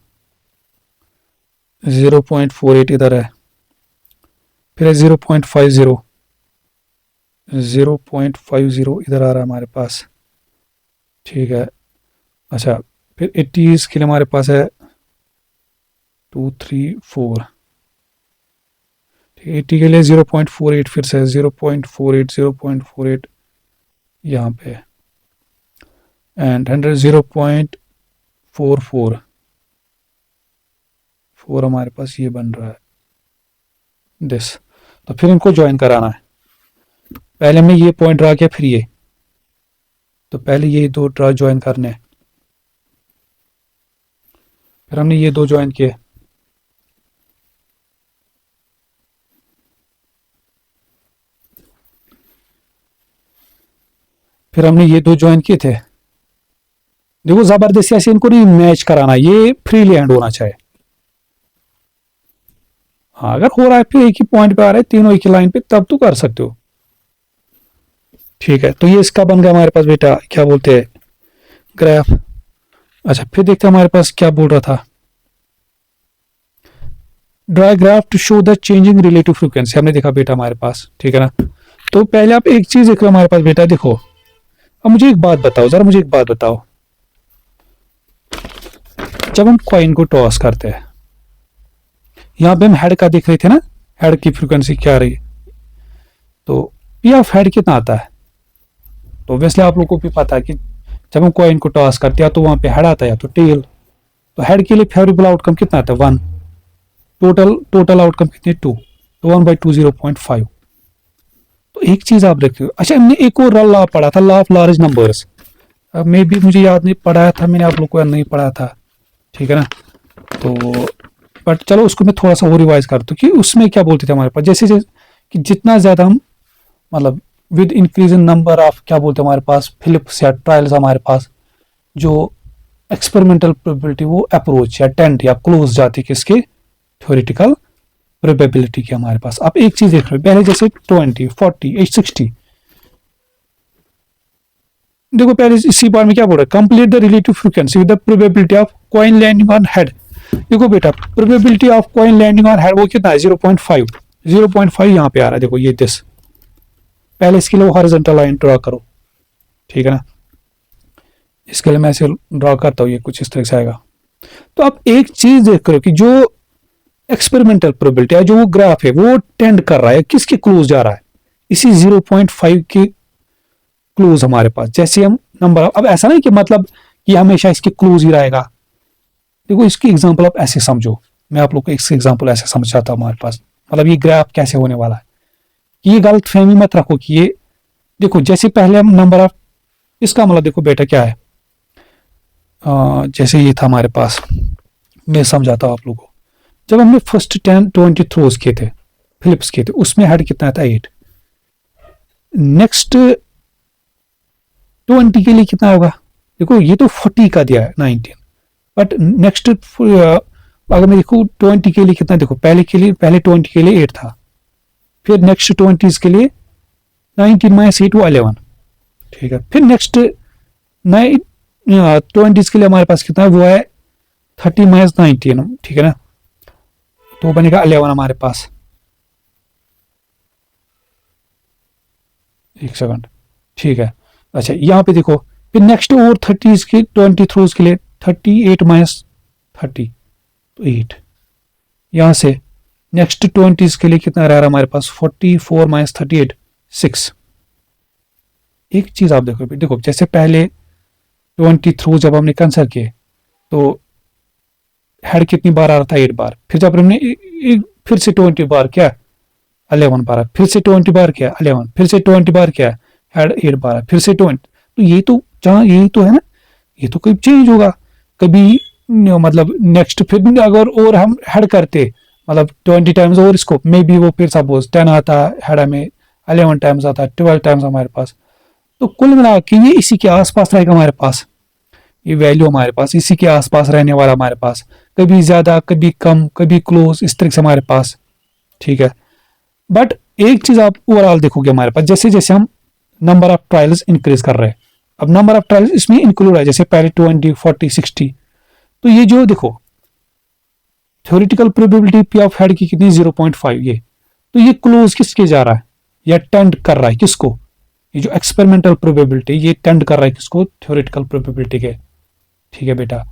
0.48 इधर है, फिर 0.50, 0.50 इधर आ रहा है हमारे पास, ठीक है। अच्छा फिर 80 के लिए हमारे पास है 2, 3, 4, 80 के लिए 0.48, फिर से 0.48, 0.48 यहाँ पे, एंड 100 0.44, 4 हमारे पास ये बन रहा है दिस। तो फिर इनको ज्वाइन कराना है, पहले हमने ये पॉइंट ड्रा किया, फिर ये, तो पहले ये दो ड्रा ज्वाइन करने हैं, फिर हमने ये दो ज्वाइन किए, फिर हमने ये दो ज्वाइन किए थे। देखो जबरदस्ती ऐसे इनको नहीं मैच कराना, ये फ्रीली हैंड होना चाहिए। हाँ, अगर हो रहा है फिर एक ही पॉइंट पे आ रहा है तीनों एक ही लाइन पे, तब तो कर सकते हो। ठीक है, तो ये इसका बन गया हमारे पास बेटा, क्या बोलते हैं, ग्राफ। अच्छा, फिर देखते हैं हमारे पास क्या बोल रहा था, draw graph to show the changing relative frequency, हमने देखा बेटा हमारे पास। ठीक है ना, तो पहले आप एक चीज देखो हमारे पास बेटा, देखो अब मुझे एक बात बताओ, जरा मुझे एक बात बताओ, जब हम कॉइन को टॉस करते हैं, यहां पे हम हेड का देख रहे थे ना, हेड की फ्रीक्वेंसी क्या रही, तो पी ऑफ हेड कितना आता है, तो ऑब्वियसली आप लोगों को भी पता है कि जब हम कॉइन को टॉस करते हैं तो वहां पे हेड आता है या तो टेल, तो हेड के लिए फेवरेबल आउटकम कितना आता है 1, टोटल आउटकम कितनी 2, तो 1/2 0.5। तो एक चीज आप रखिए। अच्छा, हमने एक और लॉ पढ़ा था, लॉ ऑफ लार्ज नंबर्स, मे भी मुझे याद नहीं, पढ़ाया था मैंने, आप लोग को नहीं पढ़ाया था। ठीक है ना, तो बट चलो उसको मैं थोड़ा सा और रिवाइज करता हूँ कि उसमें क्या बोलते थे हमारे पास, जैसे जैसे कि जितना ज्यादा हम मतलब with increase in number of क्या बोलते हैं हमारे पास फिलिप्स या ट्रायल्स, हमारे पास जो एक्सपेरिमेंटल प्रोबेबिलिटी वो अप्रोच या टेंट या क्लोज जाती है किसके, थ्योरेटिकल प्रोबेबिलिटी के हमारे पास। आप एक चीज देख रहे हो, पहले जैसे 20, 40, 60, देखो पहले इसी बार में क्या बोल रहा है, complete the relative frequency with the probability of coin landing on head. देखो बेटा, probability of coin landing on head वो कितना है 0.5, 0.5 यहाँ पे आ रहा है, देखो ये दिस। पहले इसके लिए वो हॉरिजॉन्टल लाइन ड्रॉ करो। ठीक है ना, इसके लिए मैं ऐसे ड्रॉ करता हूँ, ये कुछ इस तरह से आएगा। तो आप एक चीज देख करो कि जो एक्सपेरिमेंटल प्रोबेबिलिटी है, जो वो ग्राफ है वो टेंड कर रहा है, किसके क्लोज जा रहा है, इसी 0.5 के क्लोज हमारे पास। जैसे हम नंबर, अब ऐसा नहीं कि मतलब कि हमेशा इसके क्लोज ही रहेगा। देखो इसकी एग्जांपल आप ऐसे समझो, मैं आप लोग को इसकी एग्जांपल ऐसे समझाता हूँ हमारे पास, मतलब ये ग्राफ कैसे होने वाला है। ये गलत फहमी मत रखो कि ये, देखो जैसे पहले हम नंबर ऑफ, इसका मतलब देखो बेटा क्या है, जैसे ये था हमारे पास, मैं समझाता हूँ आप लोगों को। जब हमने फर्स्ट 10-20 थ्रोज किए थे, फिलिप्स किए थे, उसमें हेड कितना था 8, नेक्स्ट 20 के लिए कितना होगा, देखो ये तो 40 का दिया है 19, बट नेक्स्ट अगर मैं देखूँ 20 के लिए कितना, देखो पहले 20 के लिए 8 था, फिर नेक्स्ट 20 के लिए 19 - 8 वो 11। ठीक है, फिर नेक्स्ट 20 के लिए हमारे पास कितना है, वो है 30 - 19। ठीक है ना, तो बनेगा 11 हमारे पास। एक सेकंड, ठीक है। अच्छा यहाँ पे देखो, फिर नेक्स्ट और 30 के 20 थ्रोज के लिए 38 - 30 तो 8। यहां से नेक्स्ट 20 के लिए कितना रह रहा है हमारे पास, 44 - 38 6। एक चीज आप देखो, देखो जैसे पहले 20 थ्रू जब हमने कैंसिल किए तो हेड कितनी बार आ रहा था 8 बार, फिर जब हमने फिर से 20 बार किया 11 बार, फिर से 20 बार किया 11, फिर से 20 बार किया हेड 8 बार, फिर से 20। तो ये तो जहाँ यही तो है ना, ये तो कभी चेंज होगा कभी, मतलब नेक्स्ट फिर अगर और हम हेड करते मतलब 20 टाइम्स और इसको मे बी वो फिर सपोज 10 आता हेड में, 11 टाइम्स आता, 12 टाइम्स हमारे पास। तो कुल मिला के ये इसी के आसपास रहेगा हमारे पास, ये वैल्यू हमारे पास इसी के आसपास रहने वाला हमारे पास, कभी ज्यादा कभी कम कभी क्लोज इस तरह से हमारे पास। ठीक है, बट एक चीज आप ओवरऑल देखोगे हमारे पास, जैसे जैसे हम नंबर ऑफ ट्रायल्स इंक्रीज कर रहे हैं, अब नंबर ऑफ ट्रायल्स इसमें इंक्लूड है, जैसे पहले 20 40 60, तो ये जो देखो theoretical probability P of head की कितनी 0.5, ये तो ये क्लोज किसके जा रहा है या टेंड कर रहा है किसको, ये जो एक्सपेरिमेंटल प्रोबेबिलिटी ये टेंड कर रहा है किसको, थ्योरेटिकल प्रोबेबिलिटी के। ठीक है बेटा,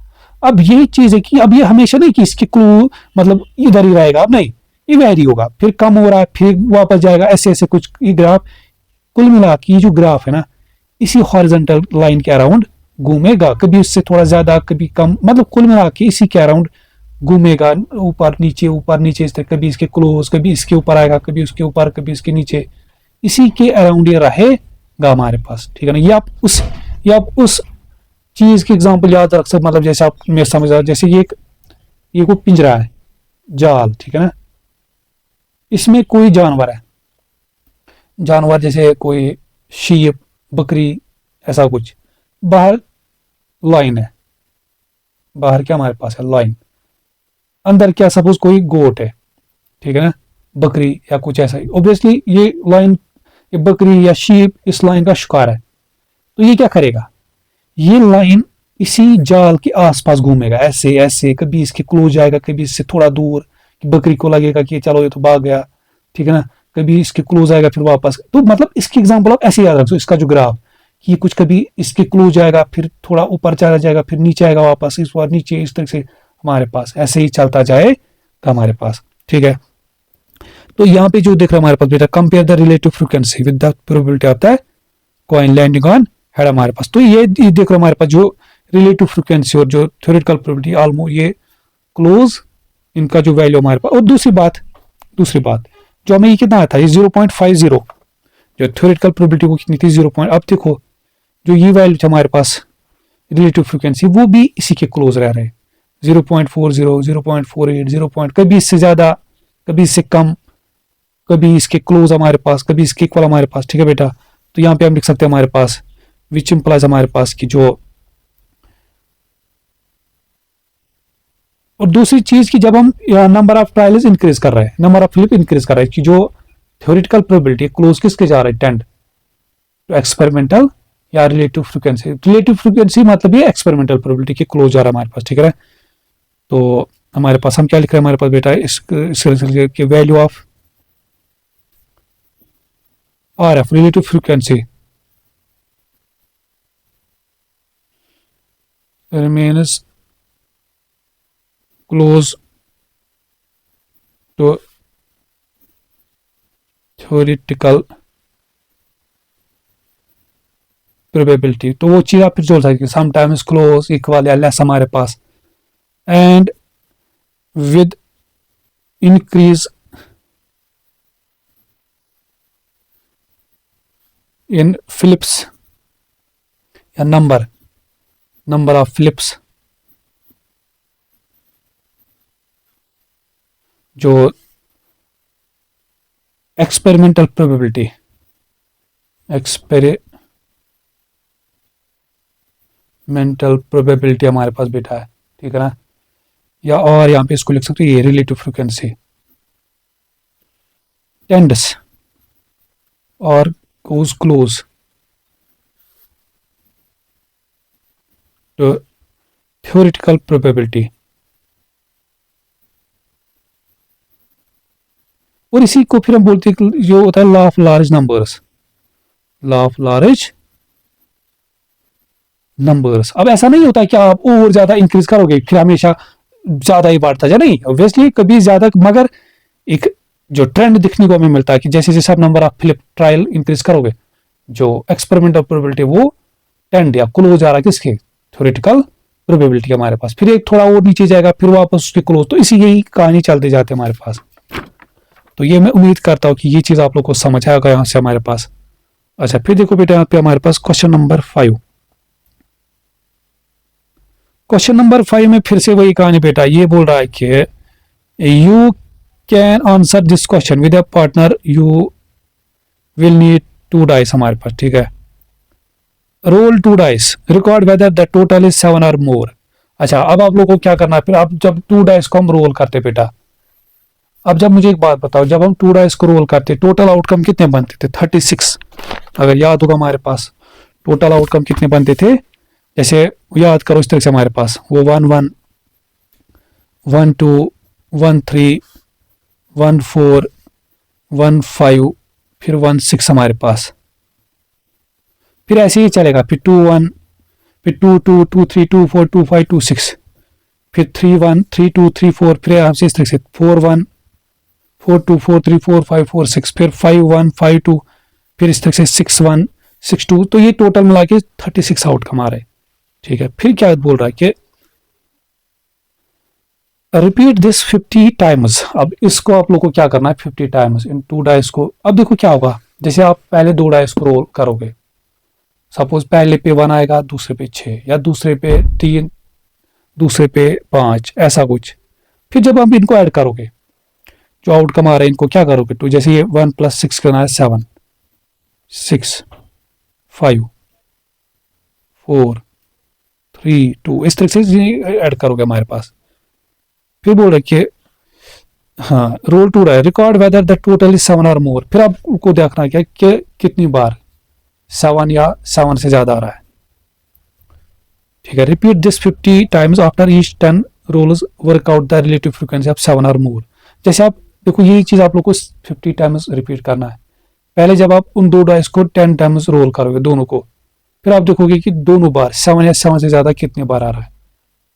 अब यही चीज है कि अब ये हमेशा नहीं कि इसकी क्लू मतलब इधर ही रहेगा, अब नहीं, ये वैरी होगा, फिर कम हो रहा है फिर वापस जाएगा, ऐसे ऐसे कुछ ये ग्राफ। कुल मिला के ये जो ग्राफ है ना इसी हॉरिजॉन्टल लाइन के अराउंड घूमेगा, कभी उससे थोड़ा ज्यादा कभी कम, मतलब कुल मिला के इसी के अराउंड घूमेगा, ऊपर नीचे इस तरह, कभी इसके क्लोज कभी इसके ऊपर आएगा, कभी उसके ऊपर कभी इसके नीचे, इसी के अराउंड ये रहेगा हमारे पास, ठीक है ना। ये आप उस चीज की एग्जांपल याद रख सकते, मतलब जैसे आप मैं समझ रहा, जैसे ये कोई पिंजरा है, जाल, ठीक है ना, इसमें कोई जानवर है, जानवर जैसे कोई शीप, बकरी, ऐसा कुछ। बाहर लाइन है, बाहर क्या हमारे पास है, लाइन। अंदर क्या सपोज कोई गोट है, ठीक है ना, बकरी या कुछ ऐसा ही। ऑब्वियसली ये लाइन, ये बकरी या शीप इस लाइन का शिकार है, तो ये क्या करेगा, ये लाइन इसी जाल के आसपास घूमेगा, ऐसे ऐसे, कभी इसके क्लोज जाएगा, कभी इससे थोड़ा दूर, कि बकरी को लगेगा कि चलो ये तो भाग गया, ठीक है ना, कभी इसके क्लोज आएगा फिर वापस। तो मतलब इसकी एग्जांपल आप ऐसे याद रखो, इसका जो ग्राफ, कि कुछ कभी इसके क्लोज जाएगा, फिर थोड़ा ऊपर चला जाएगा, फिर नीचे आएगा वापस, इस बार नीचे, इस तरह से हमारे पास ऐसे ही चलता जाएगा हमारे पास, ठीक है। तो यहाँ पे जो दिख रहा है हमारे पास बेटा, compare the relative frequency with the probability of the coin landing on head हमारे पास। तो ये देख रहा है हमारे पास जो रिलेटिव फ्रीक्वेंसी और जो थ्योरेटिकल प्रोबेबिलिटी ऑलमोस्ट ये क्लोज, इनका जो वैल्यू हमारे पास। और दूसरी बात जो हमें ये कितना आया था, ये 0.50, जो थ्योरेटिकल प्रोबेबिलिटी को कितनी थी 0. अब देखो जो ये वैल्यू था हमारे पास रिलेटिव फ्रीक्वेंसी, वो भी इसी के क्लोज रह रहे हैं, 0.40, 0.48, 0. कभी इससे ज्यादा, कभी इससे कम, कभी इसके क्लोज हमारे पास, कभी इसके इक्वल हमारे पास, ठीक है बेटा। तो यहाँ पे हम लिख सकते हैं हमारे पास विच इंप्लाइज हमारे पास की जो, और दूसरी चीज की जब हम नंबर ऑफ ट्रायल्स इंक्रीज कर रहे हैं, नंबर ऑफ फ्लिप इंक्रीज कर रहे हैं, कि जो थ्योरेटिकल प्रोबेबिलिटी क्लोज किसके जा रहे हैं, टेंड टू एक्सपेरिमेंटल या रिलेटिव फ्रीक्वेंसी। रिलेटिव फ्रीक्वेंसी मतलब ये एक्सपेरिमेंटल प्रोबेबिलिटी के क्लोज जा रहा है हमारे पास, ठीक है। तो हमारे पास हम क्या लिख रहे हैं हमारे पास बेटा, इस value of R F relative frequency remains close to theoretical probability। तो वो चीज आप फिर जोड़ सकते हैं, समटाइम्स क्लोज, इक्वल या लेस हमारे पास, and with increase in flips या नंबर ऑफ फ्लिप्स, जो एक्सपेरिमेंटल प्रोबेबिलिटी, एक्सपेरिमेंटल प्रोबेबिलिटी हमारे पास बेटा है, ठीक है ना। या और यहां पे इसको लिख सकते हो, ये रिलेटिव फ्रीक्वेंसी टेंड्स और goes close to theoretical probability. और इसी को फिर हम बोलते हैं जो होता है law of large numbers, law of large numbers. अब ऐसा नहीं होता कि आप और ज्यादा इंक्रीज करोगे फिर हमेशा ज्यादा ही बढ़ता जाए, नहीं, ऑब्वियसली कभी ज्यादा, मगर एक जो ट्रेंड दिखने को हमें मिलता है कि जैसे जैसे आप number of flip trial increase करोगे, जो एक्सपेरिमेंटल प्रोबेबिलिटी वो टेंड या क्लोज आ रहा है किसके, थ्योरेटिकल प्रोबेबिलिटी हमारे पास, फिर एक थोड़ा और नीचे जाएगा, फिर वापस उसके क्लोज। तो इसी यही कहानी चलते जाते हमारे पास। तो ये मैं उम्मीद करता हूँ कि ये चीज आप लोग को समझ आएगा यहाँ से हमारे पास। अच्छा फिर देखो बेटा यहाँ पे हमारे पास क्वेश्चन नंबर 5। क्वेश्चन नंबर 5 में फिर से वही कहानी बेटा, ये बोल रहा है कि you can answer this question with a partner, you will need 2 dice हमारे पास, ठीक है। Roll 2 dice, record whether the total is 7 or मोर। अच्छा अब आप लोग को क्या करना है फिर, अब जब 2 डाइस को हम रोल करते बेटा, अब जब मुझे एक बात बताओ, जब हम 2 डाइस को रोल करते टोटल आउटकम कितने बनते थे, 36। अगर याद होगा हमारे पास टोटल आउटकम कितने बनते थे, जैसे याद करो इस तरह से हमारे पास वो 1 1 1 2 1 3 1 4 1 5 फिर 1 6 हमारे पास, फिर ऐसे ही चलेगा, फिर 2 1 फिर 2 2 2 3 2 4 2 5 2 6 फिर 3 1 3 2 3 4 फिर आपसे इस तरह से 4 1 4 2 4 3 4 5 4 6 फिर 5 1 5 2 फिर इस तरह से 6 1 6 2। तो ये टोटल मिला के 36 आउटकम आ रहे, ठीक है। फिर क्या बोल रहा है कि रिपीट दिस 50 टाइम्स। अब इसको आप लोग को क्या करना है 50 टाइम्स इन 2 डाइस को। अब देखो क्या होगा, जैसे आप पहले 2 डाइस को रोल करोगे, सपोज पहले पे 1 आएगा, दूसरे पे 6, या दूसरे पे 3, दूसरे पे 5, ऐसा कुछ। फिर जब आप इनको ऐड करोगे, जो आउटकम आ रहा है, इनको क्या करोगे, तो जैसे ये 1 + 6 करना है, 7, 6, 5, 4, 3, 2, इस तरह से ऐड करोगे हमारे पास। फिर बोल रहे कि हाँ, रोल 2 रहा है, record whether the total is 7 or मोर। फिर आपको देखना क्या कि कितनी बार 7 या 7 से ज्यादा आ रहा है। ठीक है, repeat this 50 times after each 10 rolls, work out the relative frequency of 7 or मोर। जैसे आप देखो, यही चीज आप लोग को 50 टाइम्स रिपीट करना है। पहले जब आप उन 2 डाइस को 10 टाइम्स रोल करोगे दोनों को, फिर आप देखोगे कि दोनों बार 7 या 7 से ज्यादा कितने बार आ रहा है।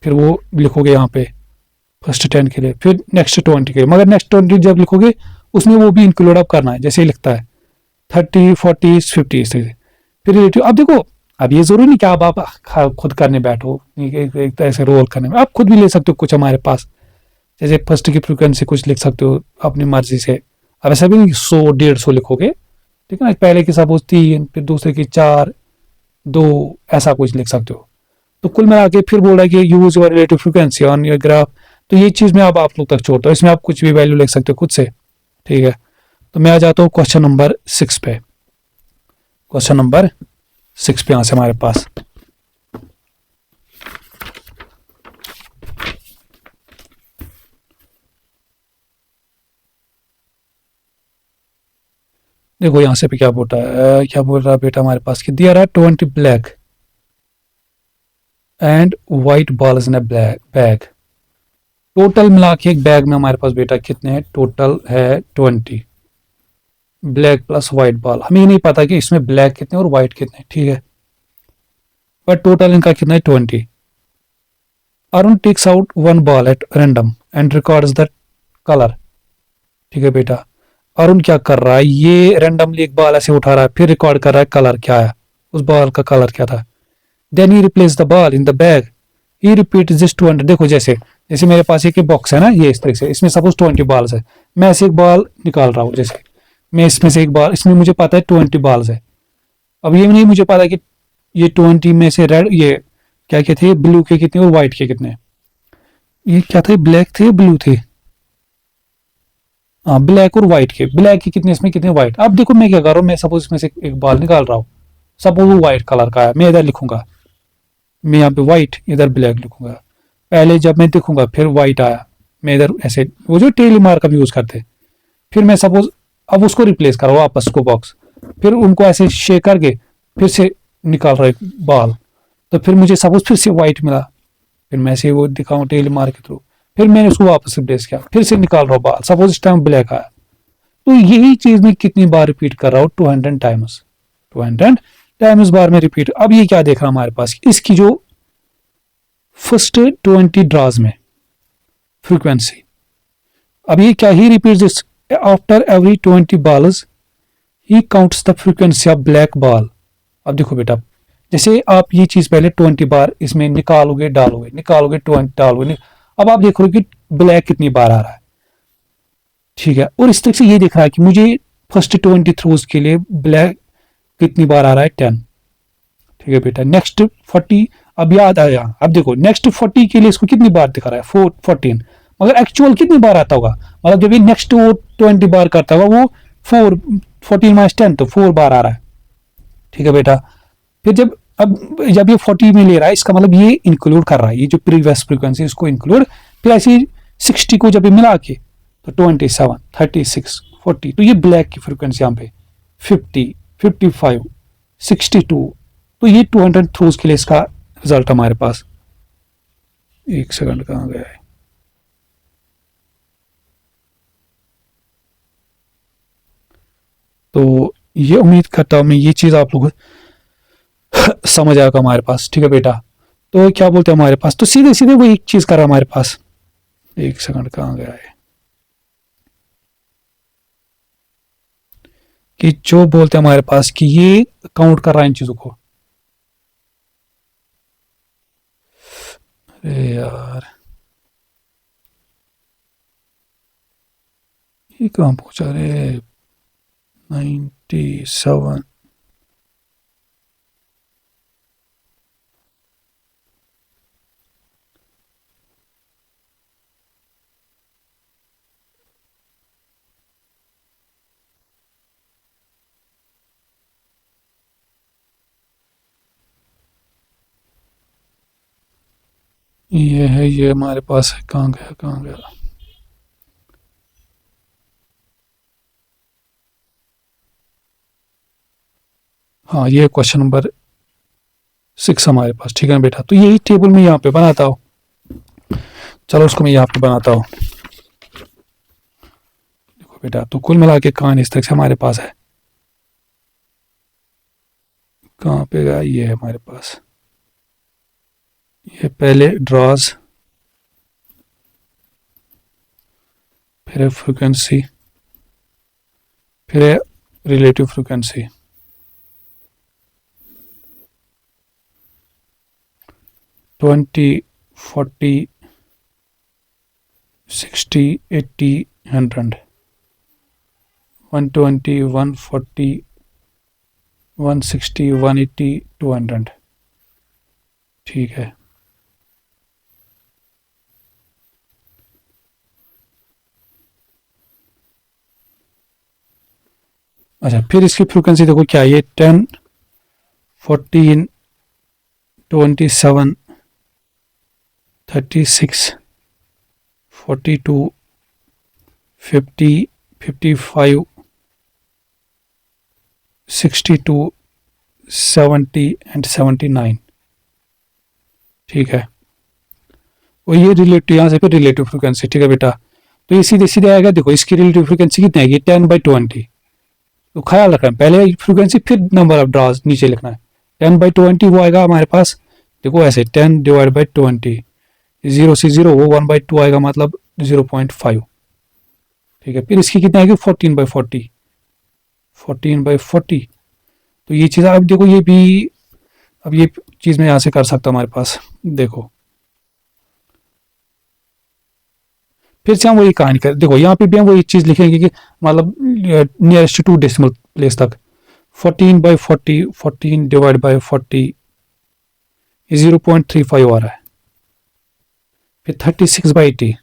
फिर वो लिखोगे यहाँ पे फर्स्ट 10 के लिए, फिर नेक्स्ट 20 के लिए। मगर नेक्स्ट 20 जब लिखोगे, उसमें वो भी इंक्लूड आप करना है, जैसे लिखता है 30, 40, 50, इस तरह से। फिर रिलेटिव, अब देखो, अब ये जरूरी नहीं कि आप खुद करने बैठो, एक तरह से रोल करने में आप खुद भी ले सकते हो कुछ हमारे पास। जैसे फर्स्ट की फ्रिक्वेंसी कुछ लिख सकते हो अपनी मर्जी से। अब ऐसा भी नहीं 100, 150 लिखोगे, ठीक है ना। पहले की सपोज 3, फिर दूसरे की 4, 2, ऐसा कुछ लिख सकते हो। तो कुल मिला के फिर बोल रहा है कि use your relative frequency on your graph. तो ये चीज में अब आप लोग तक छोड़ता हूँ, इसमें आप कुछ भी वैल्यू लिख सकते हो खुद से। ठीक है, तो मैं आ जाता हूँ क्वेश्चन नंबर 6 पे। क्वेश्चन नंबर 6 पे यहां से हमारे पास देखो, यहां से पे क्या बोलता है, क्या बोल रहा है बेटा हमारे पास कि there are 20 black and white balls in a black bag. Total मिला के एक बैग में हमारे पास बेटा कितने हैं, टोटल है 20 ब्लैक प्लस व्हाइट बॉल। हमें नहीं पता कि इसमें ब्लैक कितने और व्हाइट कितने, ठीक है, बट टोटल इनका कितना है 20। Arun takes out 1 ball at random and records the colour. ठीक है बेटा, अरुण क्या कर रहा है, ये रैंडमली एक बॉल ऐसे उठा रहा है, फिर रिकॉर्ड कर रहा है कलर क्या है, उस बॉल का कलर क्या था। Then he replace the ball in the bag, he repeat this 200। देखो, जैसे जैसे मेरे पास एक बॉक्स है ना, ये इस तरह से, इसमें सपोज 20 बॉल्स है, मैं ऐसे एक बॉल निकाल रहा हूँ, जैसे मैं इसमें से एक बॉल, इसमें मुझे पता है 20 बॉल्स है। अब ये नहीं मुझे पता कि ये 20 में से रेड, ये क्या क्या थे, ब्लू के कितने और व्हाइट के कितने। ये क्या थे, ब्लैक थे, ब्लू थे, हाँ ब्लैक और व्हाइट के, ब्लैक के कितने, इसमें कितने व्हाइट। अब देखो मैं क्या कर रहा हूँ, मैं सपोज इसमें से एक बॉल निकाल रहा हूँ, सपोज वो व्हाइट कलर का है, मैं इधर लिखूंगा, मैं यहाँ पे व्हाइट, इधर ब्लैक लिखूंगा। पहले जब मैं देखूंगा फिर व्हाइट आया, मैं इधर ऐसे, वो जो टेली मार्कअप यूज करते, फिर मैं सपोज अब उसको रिप्लेस करो वापस को बॉक्स, फिर उनको ऐसे शेक करके फिर से निकाल रहा है बॉल, तो फिर मुझे सपोज फिर से व्हाइट मिला, फिर मैं से वो दिखाऊं टेली मार के थ्रू, फिर मैंने उसको वापस रिप्लेस किया, फिर से निकाल रहा हूँ बॉल, सपोज इस टाइम ब्लैक आया। तो यही चीज मैं कितनी बार रिपीट कर रहा हूँ, 200 टाइम्स, 200 टाइम्स बार में रिपीट। अब ये क्या देख रहा हमारे पास, इसकी जो फर्स्ट 20 ड्राज में फ्रीक्वेंसी, अब ये क्या, he repeat this after every 20 balls, he counts the frequency of black ball. अब देखो बेटा, जैसे आप ये चीज पहले 20 बार इसमें निकालोगे डालोगे, निकालोगे 20 डालोगे, अब आप देखोगे कि ब्लैक कितनी बार आ रहा है। ठीक है, और इस तरह से ये दिख रहा है कि मुझे फर्स्ट 20 थ्रोज के लिए ब्लैक कितनी बार आ रहा है, 10। ठीक है बेटा, नेक्स्ट 40, अब याद आया, अब देखो नेक्स्ट 40 के लिए इसको कितनी बार दिखा रहा है, 14, मगर एक्चुअल कितनी बार आता होगा, मतलब जब ये नेक्स्ट वो 20 बार करता होगा, वो 4, 14 - 10, तो 4 बार आ रहा है। ठीक है बेटा, फिर जब ये 40 में ले रहा है, इसका मतलब ये इंक्लूड कर रहा है, ये जो प्रीवियस फ्रीक्वेंसी इसको इंक्लूड, फिर ऐसे 60 को जब ये मिला के, तो 27, 36, 40, तो ये ब्लैक की फ्रीक्वेंसी यहाँ पे 50, 55, 62, तो ये 200 थ्रोज के लिए इसका रिजल्ट हमारे पास। एक सेकंड, कहाँ गया है, तो ये उम्मीद करता हूँ मैं ये चीज आप लोग समझ आएगा हमारे पास। ठीक है बेटा, तो क्या बोलते हैं हमारे पास, तो सीधे सीधे वो एक चीज कर रहा है हमारे पास। एक सेकंड, कहाँ गया है, कि जो बोलते हैं हमारे पास कि ये काउंट कर रहा है इन चीजों को। अरे यार, ये कहाँ पहुंचा रे, 97। ये है, ये हमारे पास है। कहाँ गया कहाँ गया? हाँ, ये क्वेश्चन नंबर 6 हमारे पास। ठीक है बेटा, तो यही टेबल में यहाँ पे बनाता हूँ। चलो उसको मैं यहाँ पे बनाता हूँ। देखो बेटा, तो कुल मिला के कहानी इस तरह से हमारे पास है। कहाँ पे गया? ये है हमारे पास। ये पहले ड्रॉज, फिर है फ्रिक्वेंसी, फिर है रिलेटिव फ्रिक्वेंसी। 20, 40, 60, 80, 100, 120, 140, 160, 180, 200। ठीक है। अच्छा, फिर इसकी फ्रिक्वेंसी देखो क्या है। ये 10, 14, 27, 36, 42, 50, 55, 62, 70 एंड 79। ठीक है। और ये रिलेटिव, यहाँ से फिर रिलेटिव फ्रिक्वेंसी। ठीक है बेटा, तो ये सीधे सीधे आएगा। देखो इसकी रिलेटिव फ्रिक्वेंसी कितनी आएगी? 10/20। तो ख्याल रखना है, पहले फ्रिक्वेंसी फिर नंबर ऑफ ड्रॉज नीचे लिखना है। 10/20 वो आएगा हमारे पास। देखो ऐसे 10/20, 0 से 0 वो 1/2 आएगा, मतलब 0.5। ठीक है। फिर इसकी कितनी आएगी? 14/40, 14/40। तो ये चीज़ अब देखो, ये भी, अब ये चीज़ मैं यहाँ से कर सकता हूँ हमारे पास। देखो फिर से हम वही कहानी कर, देखो यहाँ पे भी हम वही चीज़ लिखेंगे कि मतलब नियरेस्ट टू डेसिमल प्लेस तक। 14/40, 14/40, 0.35 आ रहा है। फिर 36/80,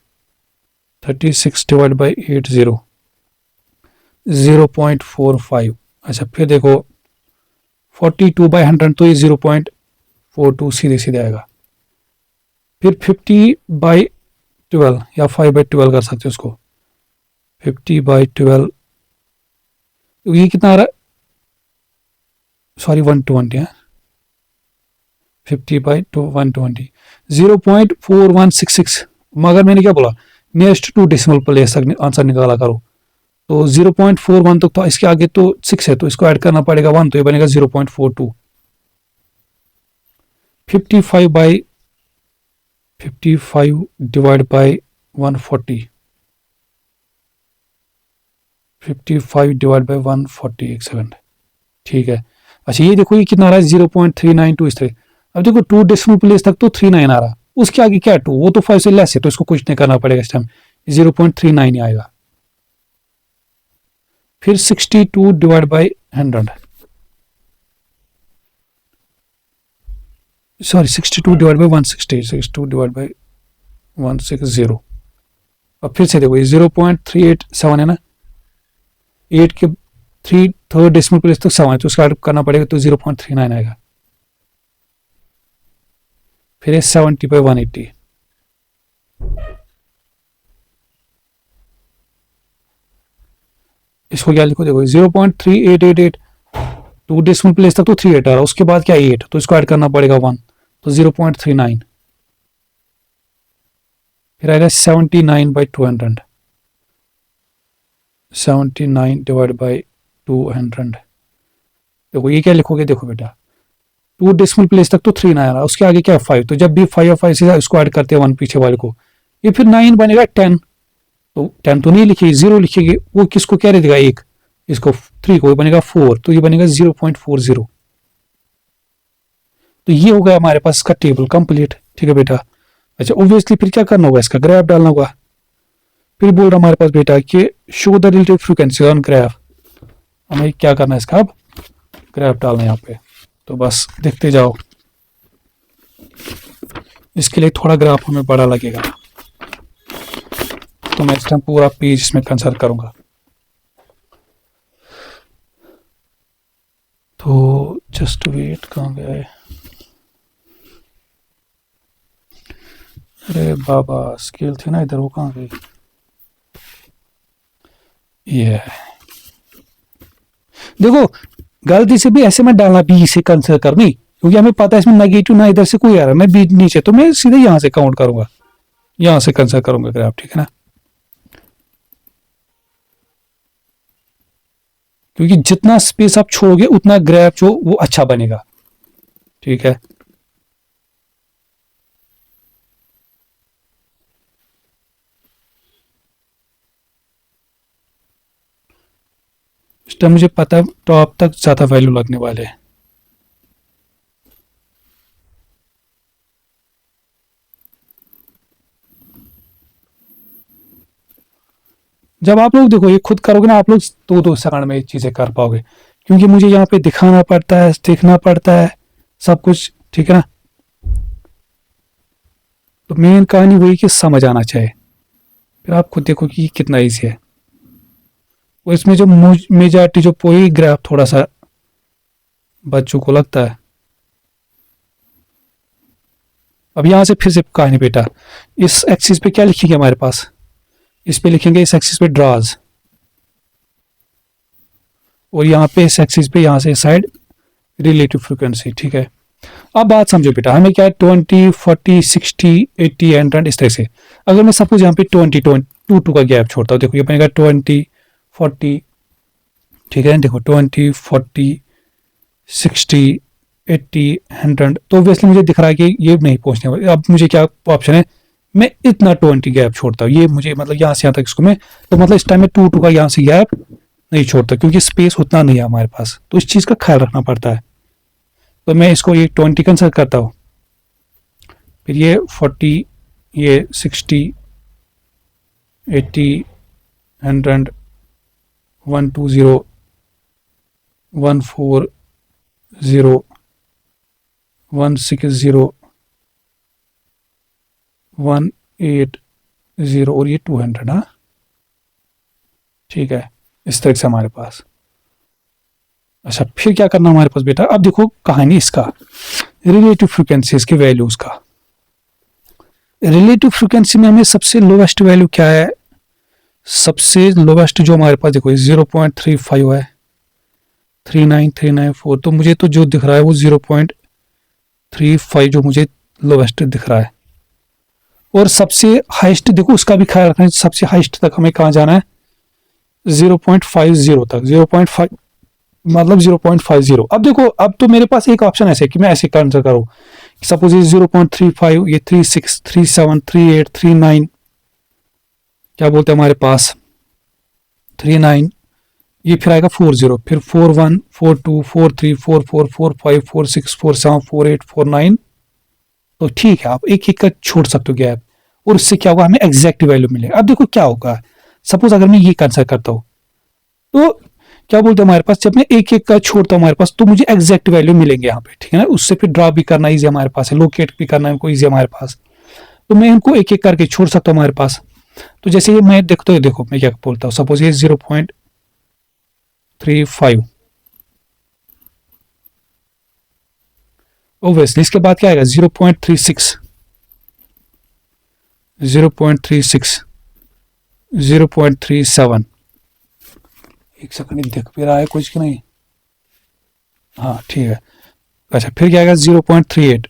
36/80, 0.45। अच्छा, फिर देखो 42/100, तो ये 0.42 सीधे सीधे आएगा। फिर 50/12 या 5/12 कर सकते हो उसको। 50/12, ये कितना आ रहा है? सॉरी 120 है। 50/120, 0.4166। मगर मैंने क्या बोला? नियरेस्ट टू डेसिमल प्लेस तक आंसर निकाला करो। तो 0.41 तक, तो इसके आगे तो 6 है, तो इसको ऐड करना पड़ेगा 1, तो ये बनेगा 0.42। 55 डिवाइड बाई 140, 55 डिवाइड बाई 140। एक सेकंड। ठीक है। अच्छा, ये देखो ये कितना आ रहा है? 0.392 इस तरह। अब देखो 2 डेसिमल प्लेस तक तो 39 आ रहा, उसके आगे क्या है? 2, वो तो 5 से लेस है, तो इसको कुछ नहीं करना पड़ेगा इस टाइम। 0.39 ही आएगा। फिर 62 divide by 100, sorry 62 divide by 160, 62 divide by 160। अब फिर से देखो ये 0.387 है ना, 8 के 3 थर्ड डेसिमल प्लेस तक 7 है, तो उसका करना पड़ेगा, तो 0.39 आएगा। फिर 70/180, इसको क्या लिखो? देखो 0.3888, 2 डेसिमल प्लेस तक तो 38 आ रहा, उसके बाद क्या 8, तो इसको ऐड करना पड़ेगा 1, तो 0.39। फिर आएगा 79/200, 79 डिवाइड बाई 200। देखो ये क्या लिखोगे? देखो बेटा 2 डेसिमल प्लेस तक तो 3 आ रहा, उसके आगे क्या है 5, तो जब भी 5 और 5 से इसको ऐड करते हैं 1 पीछे वाले को, ये फिर 9 बनेगा 10। तो 10 तो नहीं लिखेगी, 0 लिखेगी। वो किसको क्या देगा? 1, इसको 3 को, ये बनेगा 4, तो ये बनेगा 0.40। तो ये हो गया हमारे पास इसका टेबल कंप्लीट। ठीक है बेटा। अच्छा, ऑब्वियसली फिर क्या करना होगा? इसका ग्राफ डालना होगा। फिर बोल रहा हमारे पास बेटा कि show the relative frequency on graph. हमें क्या करना है, इसका अब ग्राफ डालना है यहाँ पे। तो बस देखते जाओ, इसके लिए थोड़ा ग्राफ हमें बड़ा लगेगा, तो मैं इस टाइम पूरा पेज इसमें कंसिडर करूंगा। तो जस्ट वेट, कहाँ गया है? अरे बाबा, स्केल थी ना इधर, वो कहाँ गई? ये देखो, गलती से भी ऐसे में डालना, बी से कंसिडर करनी, क्योंकि हमें पता है इसमें नेगेटिव ना इधर से कोई आ रहा है, मैं बी नीचे, तो मैं सीधे यहाँ से काउंट करूंगा, यहाँ से कंसिडर करूंगा ग्राफ, ठीक है ना। क्योंकि जितना स्पेस आप छोड़ोगे उतना ग्राफ जो वो अच्छा बनेगा, ठीक है। इस टाइम मुझे पता है टॉप तक ज्यादा वैल्यू लगने वाले हैं। जब आप लोग देखो ये खुद करोगे ना, आप लोग 2-2 सेकंड में ये चीजें कर पाओगे, क्योंकि मुझे यहाँ पे दिखाना पड़ता है, देखना पड़ता है सब कुछ, ठीक है ना। तो मेन कहानी वही कि समझ आना चाहिए, फिर आप खुद देखो कि ये कितना ईजी है। वो इसमें जो मेजॉरिटी जो पूरी ग्राफ थोड़ा सा बच्चों को लगता है। अब यहां से फिर से कहानी बेटा, इस एक्सिस पे क्या लिखेंगे हमारे पास, इस पे लिखेंगे इस एक्सिस पे ड्राज, और यहाँ पे इस एक्सिस पे यहाँ से साइड रिलेटिव फ्रीक्वेंसी, ठीक है। अब बात समझो बेटा, हमें क्या है 20, 40, 60, 80, 100 इस तरह से। अगर मैं सपोज यहाँ पे 20 का गैप छोड़ता हूँ, देखो ये बनेगा 20, 40, ठीक है। देखो 20, 40, 60, 80, 100, तो ऑब्वियसली मुझे दिख रहा है कि ये नहीं पहुंचने वाली। अब मुझे क्या ऑप्शन है, मैं इतना 20 गैप छोड़ता हूँ, ये मुझे मतलब यहाँ से यहाँ तक इसको मैं, तो मतलब इस टाइम में 2 का यहाँ से गैप नहीं छोड़ता, क्योंकि स्पेस उतना नहीं है हमारे पास, तो इस चीज़ का ख्याल रखना पड़ता है। तो मैं इसको ये 20 कंसिडर करता हूँ, फिर ये 40, ये 60, 80, 100, 120, 140, 160, 180 और ये 200, हाँ ठीक है, इस तरह से हमारे पास। अच्छा, फिर क्या करना हमारे पास बेटा, अब देखो कहानी इसका रिलेटिव फ्रीक्वेंसीज की वैल्यूज का। रिलेटिव फ्रीक्वेंसी में हमें सबसे लोवेस्ट वैल्यू क्या है, सबसे लोवेस्ट जो हमारे पास देखो 0.35 है, 39394, तो मुझे तो जो दिख रहा है वो 0.35 जो मुझे लोवेस्ट दिख रहा है। और सबसे हाईएस्ट देखो उसका भी ख्याल रखना है, सबसे हाईएस्ट तक हमें कहाँ जाना है, 0.50 तक, 0.5 मतलब 0.50। अब देखो, अब तो मेरे पास एक ऑप्शन ऐसे कि मैं ऐसे कंसिडर करूँ, सपोज ये 0.35, ये 36, 37, 38, 39, क्या बोलते हैं हमारे पास 39, ये फिर आएगा 40, फिर 41, 42, 43, 44, 45, 46, 47, 48, 49। तो ठीक है, आप एक एक का छोड़ सकते हो गैप, और उससे क्या होगा, हमें एग्जैक्ट वैल्यू मिलेगा। अब देखो क्या होगा, सपोज अगर मैं ये कंसिडर करता हूँ, तो क्या बोलते हैं हमारे पास, जब मैं एक एक का छोड़ता हूँ हमारे पास, तो मुझे एग्जैक्ट वैल्यू मिलेंगे यहाँ पे, ठीक है ना। उससे फिर ड्रॉ भी करना इजी हमारे पास है, लोकेट भी करना इनको इजी हमारे पास, तो मैं इनको एक एक करके छोड़ सकता हूँ हमारे पास। तो जैसे ये मैं देखता हूँ, देखो मैं क्या बोलता हूँ, सपोज ये 0.35, ओब्वियसली इसके बाद क्या आएगा 0.36, 0.36, 0.37, एक सेकंड देख भी रहा है कुछ कि नहीं, हाँ ठीक है। अच्छा, फिर क्या आएगा 0.38,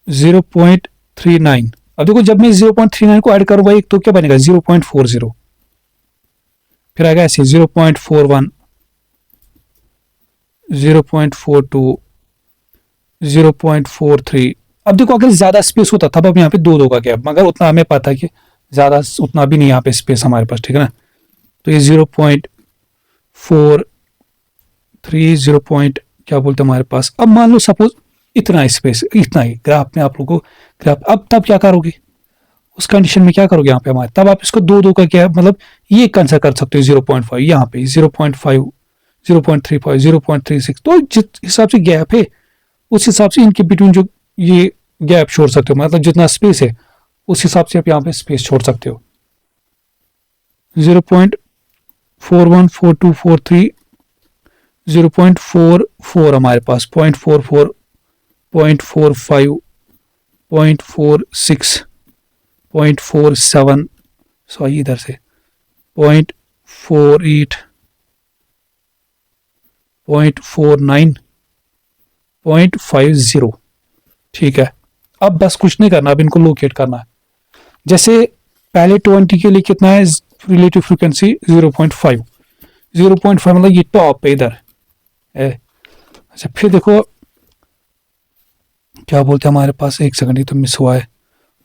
0.39। अब देखो जब मैं 0.39 को ऐड करूंगा एक, तो क्या बनेगा 0.40, फिर आएगा ऐसे 0.41, 0.42, 0.43। अब देखो अगर ज्यादा स्पेस होता तब अब यहाँ पे 2-2 का गैप, मगर उतना हमें पता है कि ज्यादा उतना भी नहीं यहाँ पे स्पेस हमारे पास, ठीक है ना। तो ये 0.43, 0. क्या बोलते हैं हमारे पास, अब मान लो सपोज इतना स्पेस, इतना ही ग्राफ में आप लोगों को ग्राफ, अब तब क्या करोगे, उस कंडीशन में क्या करोगे यहाँ पे हमारे, तब आप इसको दो दो का क्या मतलब ये कंसिडर कर सकते हो 0.5, यहाँ पे 0.5, 0.35, 0.36, तो जिस हिसाब से गैप है उस हिसाब से इनके बिटवीन जो ये गैप छोड़ सकते हो, मतलब जितना स्पेस है उस हिसाब से आप यहाँ पे स्पेस छोड़ सकते हो। 0.414243, 0.44 हमारे पास, 0.44, 0.45, 0.46, 0.47, सॉरी इधर से 0.48, 0.49, 0.50। ठीक है, अब बस कुछ नहीं करना, अब इनको लोकेट करना है। जैसे पहले 20 के लिए कितना है रिलेटिव फ्रीक्वेंसी 0.5, 0.5 मतलब ये टॉप पे इधर है। अच्छा फिर देखो क्या बोलते हैं हमारे पास, एक सेकंड ही तो मिस हुआ है,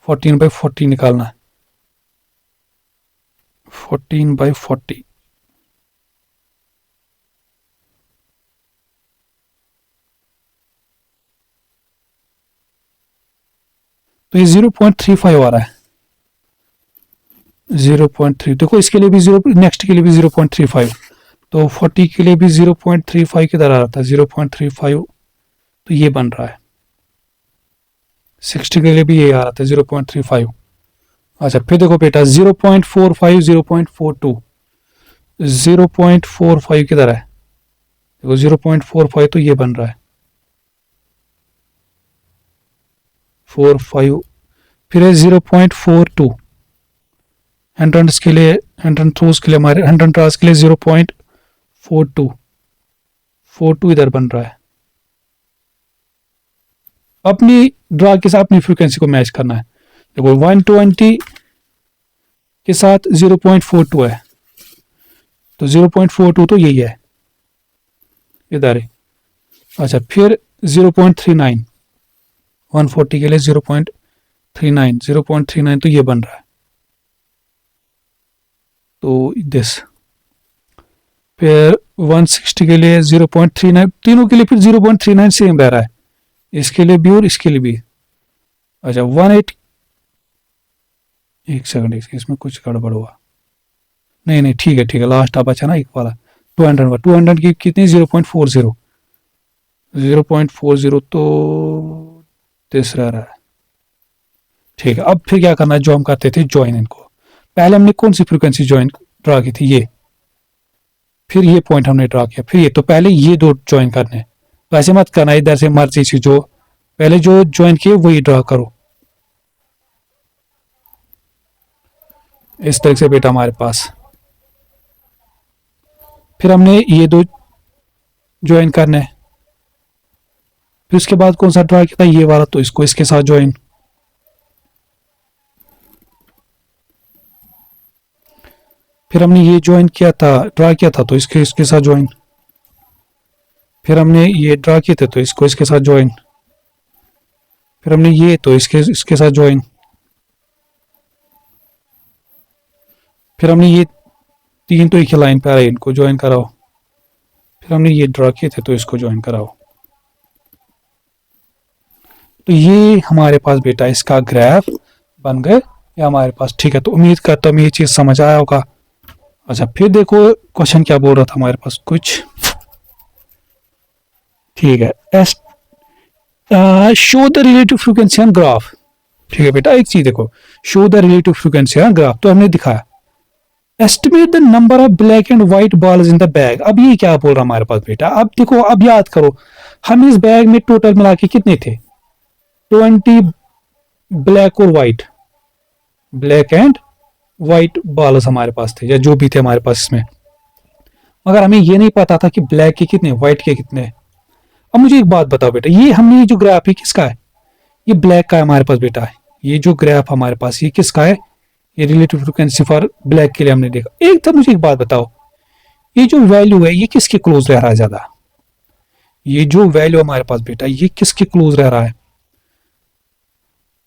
14/40 निकालना है, 14/40, तो ये 0.35 आ रहा है, 0.3, देखो इसके लिए भी 0, नेक्स्ट के लिए भी 0.35, तो 40 के लिए भी 0.35 किधर आ रहा था 0.35, तो ये बन रहा है। 60 के लिए भी ये आ रहा था 0.35। अच्छा फिर देखो बेटा 0.45, 0.42, 0.45 किधर है, देखो 0.45 तो ये बन रहा है 45, फिर है 0.42, 100 के लिए, 100 थ्रोस के लिए, हमारे 100 ट्रांस के लिए 0.42, 42 इधर बन रहा है। अपनी ड्रा के साथ अपनी फ्रीक्वेंसी को मैच करना है। देखो 120 के साथ 0.42 है, तो 0.42 तो यही है इधर है। अच्छा फिर 0.39, 140 के लिए 0.39, 0.39 तो ये बन रहा है, तो दिस। फिर 160 के लिए 0.39, तीनों के लिए फिर 0.39 सेम रह रहा है, इसके लिए भी और इसके लिए भी। अच्छा 18, एक सेकंड इसमें कुछ गड़बड़ हुआ, नहीं ठीक है लास्ट आप बचा ना एक वाला 200 की कितनी 0.40, 0.40 तो दिस रह रहा है। ठीक है, अब फिर क्या करना है, जो हम करते थे ज्वाइन इनको, पहले हमने कौन सी फ्रीक्वेंसी ज्वाइन ड्रा की थी ये, फिर ये पॉइंट हमने ड्रा किया, फिर ये, तो पहले ये दो ज्वाइन करने, तो ऐसे मत करना इधर से मर्जी से, जो पहले जो ज्वाइन किए वही ड्रा करो इस तरह से बेटा हमारे पास। फिर हमने ये दो ज्वाइन करने, फिर उसके बाद कौन सा ड्रा किया था ये वाला, तो इसको इसके साथ ज्वाइन, फिर हमने ये ज्वाइन किया था, ड्रा किया था, तो इसके साथ ज्वाइन, फिर हमने ये ड्रा किए थे तो इसको इसके साथ ज्वाइन, फिर हमने ये तो इसके साथ ज्वाइन, फिर हमने ये तीन तो एक ही लाइन पे आ रहे हैं, इनको ज्वाइन कराओ, फिर हमने ये ड्रा किए थे तो इसको ज्वाइन कराओ। तो ये हमारे पास बेटा इसका ग्राफ बन गए ये हमारे पास। ठीक है, तो उम्मीद करता हूँ ये चीज समझ आया होगा। अच्छा फिर देखो क्वेश्चन क्या बोल रहा था हमारे पास कुछ, ठीक है, show the relative frequency on graph. ठीक है बेटा, एक चीज देखो, show the relative frequency on graph, तो हमने दिखाया estimate the number of black and white balls in the bag. अब ये क्या बोल रहा हमारे पास बेटा, अब देखो, अब याद करो हम इस बैग में टोटल मिला के कितने थे, 20 ब्लैक और white, black and white balls हमारे पास थे, या जो भी थे हमारे पास इसमें, मगर हमें ये नहीं पता था कि ब्लैक के कितने व्हाइट के कितने। अब मुझे एक बात बताओ बेटा, ये हमने जो ग्राफ है किसका है, ये ब्लैक का है हमारे पास बेटा, ये जो ग्राफ हमारे पास ये किसका है, ये रिलेटिव फ्रीक्वेंसी फॉर ब्लैक के लिए हमने देखा। एक तो मुझे एक बात बताओ, ये जो वैल्यू है ये किसके क्लोज रह रहा है ज्यादा, ये जो वैल्यू हमारे पास बेटा ये किसके क्लोज रह रहा है।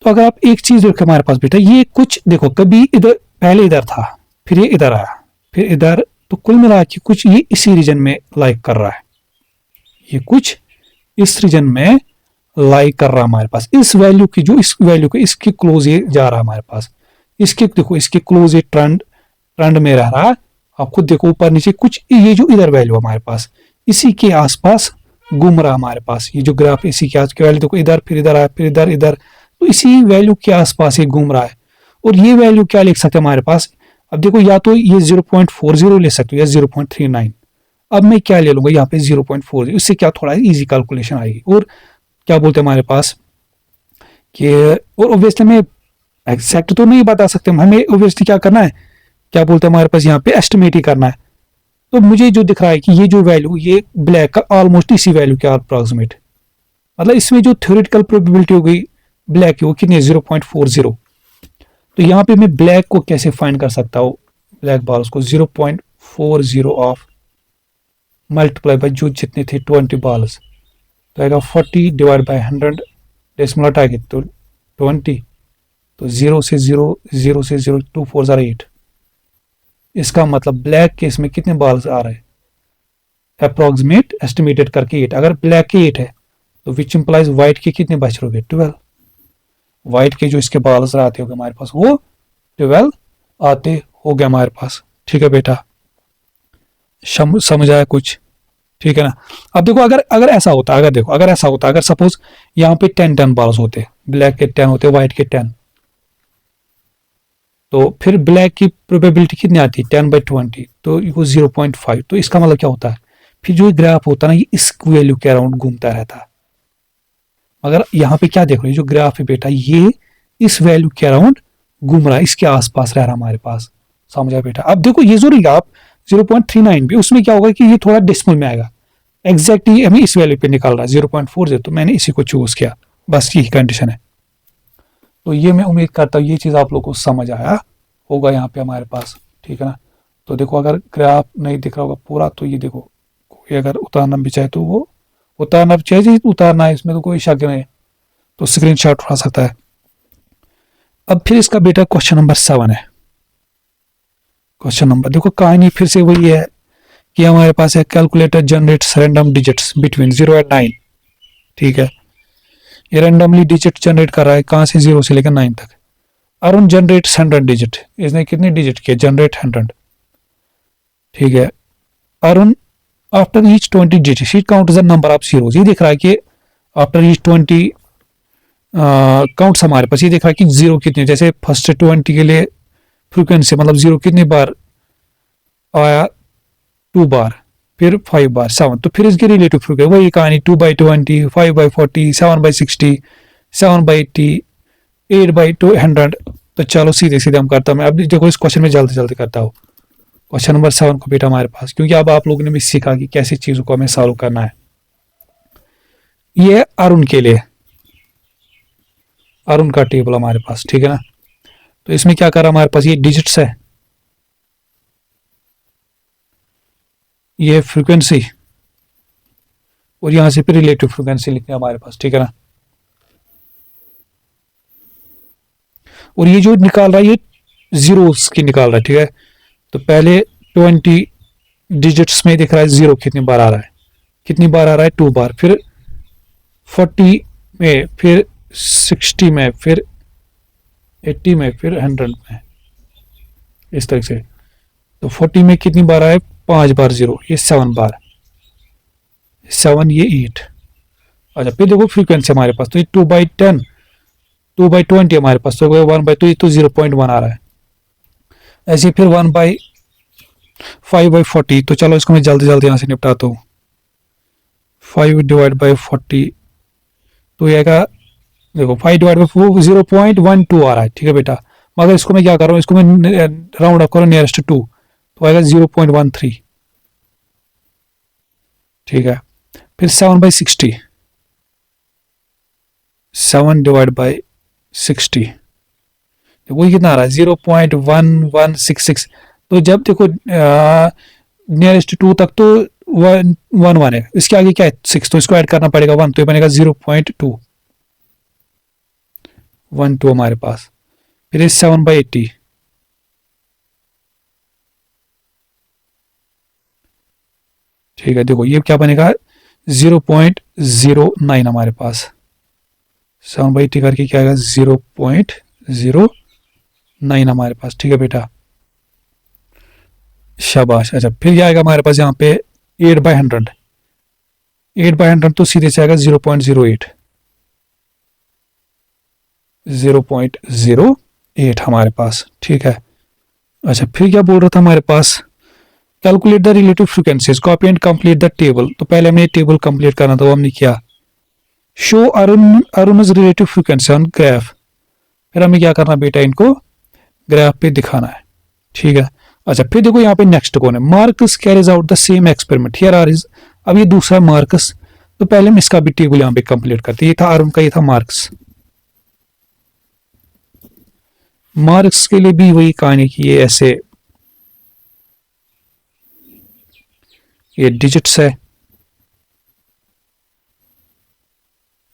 तो अगर आप एक चीज देखो हमारे पास बेटा, ये कुछ देखो, कभी इधर पहले इधर था, फिर ये इधर आया, फिर इधर, तो कुल मिला के कुछ ये इसी रीजन में लाइक कर रहा है, ये कुछ इस रीजन में लाइक कर रहा है हमारे पास, इस वैल्यू की, जो इस वैल्यू के इसके क्लोज ये जा रहा है हमारे पास। इसके देखो, इसके क्लोज ट्रेंड ट्रेंड में रह रहा है। आप खुद देखो ऊपर नीचे कुछ, ये जो इधर वैल्यू हमारे पास इसी के आसपास घूम रहा है हमारे पास, ये जो ग्राफ इसी के आस के वैल्यू देखो, इधर फिर इधर आया फिर इधर इधर, तो इसी वैल्यू के आसपास ये घूम रहा है। और ये वैल्यू क्या लिख सकते हैं हमारे पास, अब देखो या तो ये 0.40 ले सकते हो या 0.39। अब मैं क्या ले लूंगा यहाँ पे 0.40, इससे क्या थोड़ा इजी कैलकुलेशन आएगी। और क्या बोलते हैं हमारे पास कि, और ऑब्वियसली मैं एग्जैक्ट तो नहीं बता सकते, हमें ऑब्वियसली क्या करना है, क्या बोलते हैं हमारे पास यहाँ पे एस्टिमेट ही करना है। तो मुझे जो दिख रहा है कि ये जो वैल्यू, ये ब्लैक का ऑलमोस्ट इसी वैल्यू के अप्रोक्सीमेट, मतलब इसमें जो थ्योरेटिकल प्रोबेबिलिटी हो गई ब्लैक की वो कितनी है 0.40। तो यहाँ पे मैं ब्लैक को कैसे फाइंड कर सकता हूँ, ब्लैक बॉल्स को 0.40 ऑफ मल्टीप्लाई बाय जो जितने थे 20 बॉल्स, तो आएगा 40 डिवाइड बाय 100, डेसिमल हटाएंगे तो 20, तो 0 से 0 0 से 0 2 4 ज़ारा 8। इसका मतलब ब्लैक के इसमें कितने बॉल्स आ रहे हैं, अप्रोक्सीमेट एस्टिमेटेड करके 8। अगर ब्लैक के 8 है तो विच इंप्लाइज व्हाइट के कितने बच रहे 12। व्हाइट के जो इसके बॉल्स आते होंगे हमारे पास वो 12 आते हो गए हमारे पास। ठीक है बेटा, समझ आया कुछ, ठीक है ना। अब देखो अगर ऐसा होता, अगर देखो अगर ऐसा होता, अगर सपोज यहाँ पे 10 बॉल्स होते, ब्लैक के 10 होते, व्हाइट के 10, तो फिर ब्लैक की प्रोबेबिलिटी कितनी आती है 10/20, तो वो 0.5। तो इसका मतलब क्या होता है, फिर जो ग्राफ होता है ना ये इस वैल्यू के अराउंड घूमता रहता है। मगर यहाँ पे क्या देख रहे हो, जो ग्राफ है बेटा ये इस वैल्यू के अराउंड घूम रहा है, इसके आसपास रह रहा है हमारे पास। समझा बेटा। अब देखो ये जरूरी है, आप 0.39 भी, उसमें क्या होगा कि ये थोड़ा डेसिमल में आएगा, एग्जैक्टली हमें इस वैल्यू पे निकाल रहा है 0.40, तो मैंने इसी को चूज किया, बस यही कंडीशन है। तो ये मैं उम्मीद करता हूँ ये चीज़ आप लोग को समझ आया होगा यहाँ पे हमारे पास, ठीक है ना। तो देखो अगर ग्राफ नहीं दिख रहा होगा पूरा, तो ये देखो कोई अगर उतारना भी चाहे तो वो उतारना भी चाहिए, उतारना है इसमें तो कोई शक नहीं, तो स्क्रीनशॉट उठा सकता है। अब फिर इसका बेटा क्वेश्चन नंबर 7 है। क्वेश्चन नंबर देखो कहानी फिर से वही है कि हमारे पास है calculator generates random digits between 0 and 9। ठीक है, ये रैंडमली डिजिट जनरेट कर रहा है, कहाँ से 0 से लेकर 9 तक। अरुण जनरेट्स 100 डिजिट, इसने कितने डिजिट किए, जनरेट 100। ठीक है, Arun after each 20 digit she count the number of zeros, ये दिख रहा है कि आफ्टर ईच 20 काउंट्स हमारे पास ये दिख रहा है कि जीरो कितने, जैसे फर्स्ट 20 के लिए फ्रीक्वेंसी मतलब जीरो कितनी बार आया 2 बार, फिर 5 बार 7, तो फिर इसकी रिलेटिव फ्रीक्वेंसी वही कहानी 2/20 5/40 7/60 7/80 8/200। तो चलो सीधे सीधे हम करता हूँ मैं। अब देखो इस क्वेश्चन में जल्दी जल्दी करता हूँ क्वेश्चन नंबर 7 को बेटा हमारे पास, क्योंकि अब आप लोगों ने भी सीखा कि कैसी चीजों को हमें सॉल्व करना है। ये अरुण के लिए, अरुण का टेबल हमारे पास, ठीक है ना। तो इसमें क्या कर रहा हमारे पास, ये डिजिट्स है, ये फ्रीक्वेंसी, और यहां से फिर रिलेटिव फ्रीक्वेंसी लिखनी है हमारे पास, ठीक है ना। और ये जो निकाल रहा है ये जीरोस की निकाल रहा है, ठीक है। तो पहले 20 डिजिट्स में दिख रहा है जीरो कितनी बार आ रहा है, कितनी बार आ रहा है 2 बार, फिर 40 में, फिर 60 में, फिर 80 में, फिर 100 में, इस तरह से। तो 40 में कितनी बार आए 5 बार जीरो, ये 7 बार, 7 ये 8। अच्छा फिर देखो फ्रीक्वेंसी हमारे पास, तो ये 2/10 2/20 हमारे पास, तो 1/2, ये तो 0.1 आ रहा है। ऐसे फिर 1/5/40, तो चलो इसको मैं जल्दी जल्दी यहाँ से निपटाता हूँ। 5/40 तो ये आएगा, देखो 5/4 0.12 आ रहा है, ठीक है बेटा। मगर इसको मैं क्या कर रहा हूँ, इसको मैं राउंड अप करूँ नियरेस्ट 2, तो आएगा 0.13, ठीक है। फिर 7/60 7/60 वो कितना आ रहा है 0.1166। तो जब देखो नियरेस्ट 2 तक तो 1 है, इसके आगे क्या है 6, तो इसको ऐड करना पड़ेगा 1, तो ये बनेगा 0.212 हमारे पास। फिर 7/80 ठीक है, देखो ये क्या बनेगा 0.09 हमारे पास। 7/80 करके क्या आएगा 0.09, 9 हमारे पास, ठीक है बेटा, शाबाश। अच्छा फिर ये आएगा हमारे पास यहाँ पे 8/100, 8/100 तो सीधे से आएगा 0.08, 0.08 हमारे पास, ठीक है। अच्छा फिर क्या बोल रहा था हमारे पास, calculate the relative frequencies, copy and complete the table. तो पहले हमने टेबल कंप्लीट करना था, वो हमने किया। Show Arun's relative frequency on graph, फिर हमें क्या करना बेटा, इनको ग्राफ पे दिखाना है, ठीक है। अच्छा फिर देखो यहाँ पे नेक्स्ट कौन है, Marcus carries out the same experiment, here are is, अब ये दूसरा मार्कस, तो पहले हम इसका भी टेबल यहाँ पे कंप्लीट करते हैं। ये था अरुण का, ये था मार्क्स। मार्क्स के लिए भी वही कहानी की, ये ऐसे ये डिजिट्स है,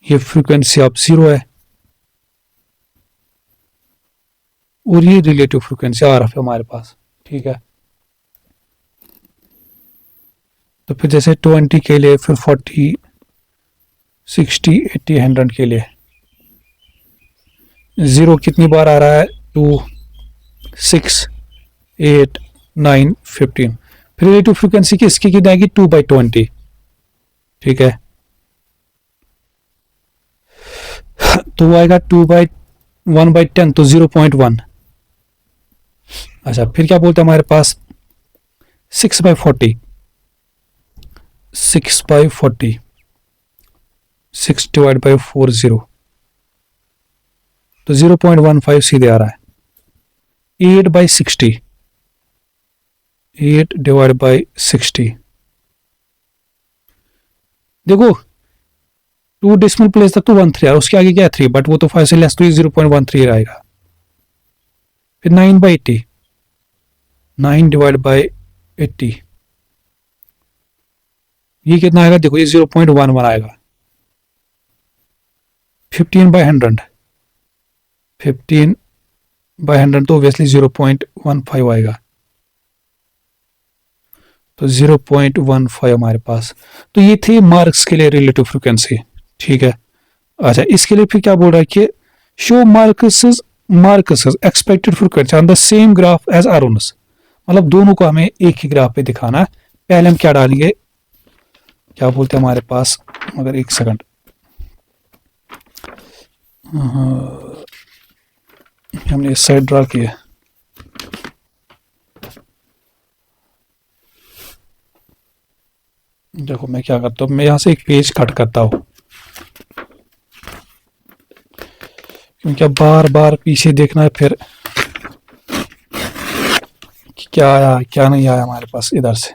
ये फ्रीक्वेंसी ऑफ 0 है, और ये रिलेटिव फ्रीक्वेंसी RF है हमारे पास, ठीक है। तो फिर जैसे 20 के लिए, फिर 40, 60, 80, 100 के लिए 0 कितनी बार आ रहा है, 2, 6, 8, 9, 15। फिर रिलेटिव फ्रीक्वेंसी की इसकी कितनी आएगी, 2/20, ठीक है। तो वो आएगा 1/10, तो 0.1। अच्छा फिर क्या बोलते हैं हमारे पास, 6/40, 6/40, 6 डिवाइड बाई 40, तो 0.15 सीधे आ रहा है। 8/60, 8 डिवाइड बाई 60, देखो 2 डेसिमल प्लेस तक तो 13 है, उसके आगे क्या है 3, बट वो तो 5 से लेस, तो 0.13 आएगा। फिर 9/80, 9 डिवाइड बाई 80, ये कितना आएगा, देखो ये 0.11 आएगा। 15/100, 15/100 तो ऑब्वियसली 0.15 आएगा, तो 0.15 हमारे पास। तो ये थे मार्क्स के लिए रिलेटिव फ्रीक्वेंसी, ठीक है। अच्छा इसके लिए फिर क्या बोल रहा है कि show Marcus expected frequency on the same graph as Arun's, मतलब दोनों को हमें एक ही ग्राफ पे दिखाना है। पहले हम क्या डालेंगे, क्या बोलते हैं हमारे पास, मगर एक सेकंड, हमने इस साइड ड्रा किया, देखो मैं क्या करता हूँ, मैं यहाँ से एक पेज कट करता हूँ, क्योंकि अब बार बार पीछे देखना है फिर कि क्या आया क्या नहीं आया हमारे पास। इधर से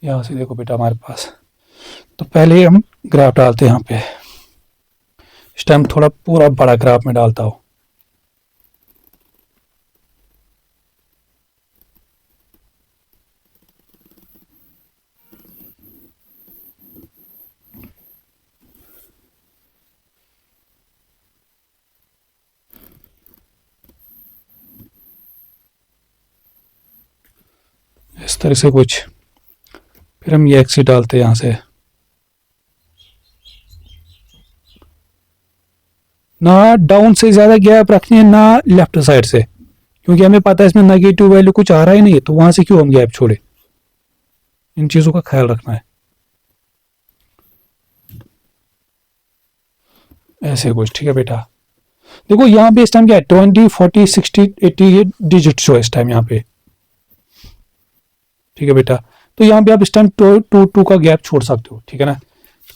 यहाँ से देखो बेटा हमारे पास, तो पहले हम ग्राफ डालते हैं यहाँ पे, इस टाइम थोड़ा पूरा बड़ा ग्राफ में डालता हूँ। इस तरह से कुछ, फिर हम ये एक्सी डालते हैं यहाँ से, ना डाउन से ज़्यादा गैप रखनी है ना लेफ्ट साइड से, क्योंकि हमें पता है इसमें नेगेटिव वैल्यू कुछ आ रहा ही नहीं है, तो वहां से क्यों हम गैप छोड़े, इन चीज़ों का ख्याल रखना है। ऐसे कुछ, ठीक है बेटा। देखो यहाँ पे इस टाइम क्या है, 20, 40, 60, 80 ये डिजिट शो है इस टाइम यहाँ पे, ठीक है बेटा। तो यहाँ पे आप इस टाइम 2 का गैप छोड़ सकते हो, ठीक है ना।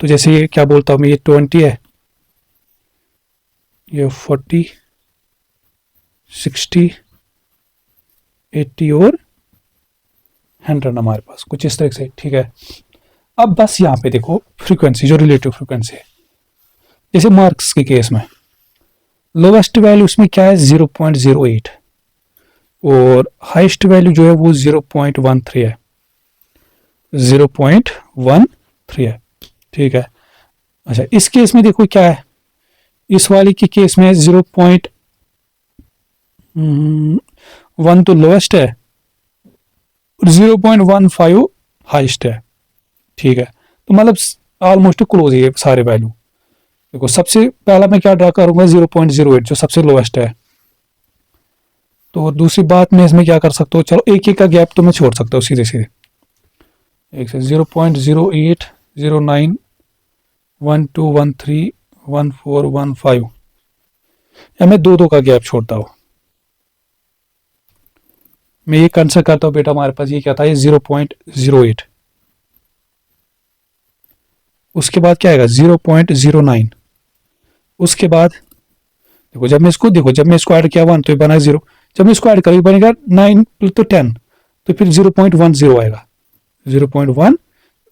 तो जैसे ये क्या बोलता हूँ मैं, ये 20 है, ये 40, 60, 80 और 100 हमारे पास कुछ इस तरह से, ठीक है। अब बस यहाँ पे देखो फ्रीक्वेंसी, जो रिलेटिव फ्रीक्वेंसी है, जैसे मार्क्स के केस में लोवेस्ट वैल्यू उसमें क्या है 0.08, और हाईएस्ट वैल्यू जो है वो 0.13 है, 0.13 है, ठीक है। अच्छा इस केस में देखो क्या है, इस वाली के केस में 0.1 तो लोएस्ट है और 0.15 हाईएस्ट है, ठीक है। तो मतलब ऑलमोस्ट क्लोज है सारे वैल्यू। देखो सबसे पहला मैं क्या ड्रा करूंगा 0.08 जो सबसे लोएस्ट है। तो दूसरी बात मैं इसमें क्या कर सकता हूँ, चलो एक एक का गैप तो मैं छोड़ सकता हूँ सीधे सीधे। एक से 0.08, 09, 12, 13, 14, 15, या मैं दो दो का गैप छोड़ता हूँ। मैं ये कंसिडर करता हूँ बेटा हमारे पास ये क्या था, ये 0.08। उसके बाद क्या आएगा 0.09। उसके बाद देखो जब मैं इसको ऐड किया 1 तो ये बना 0। जब मैं इसको ऐड करूँ बनेगा 9 तो 10, तो फिर 0.10 आएगा। 0.1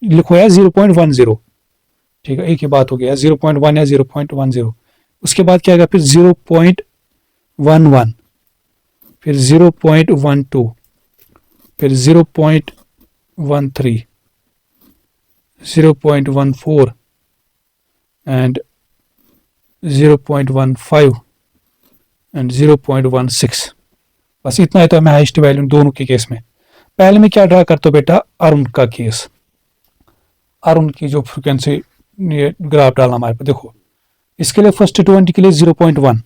लिखो या 0.10, ठीक है, एक ही बात हो गया 0.1 या 0.10। उसके बाद क्या आएगा फिर 0.11, फिर 0.12, फिर 0.13, 0.14 एंड 0.15 एंड 0.16। बस इतना है तो मैं हाइस्ट वैल्यू दोनों के केस में। पहले मैं क्या ड्रा करता हूँ बेटा, अरुण का केस, अरुण की जो फ्रिक्वेंसी ये ग्राफ डालना हमारे पास। देखो इसके लिए फर्स्ट 20 के लिए 0.1,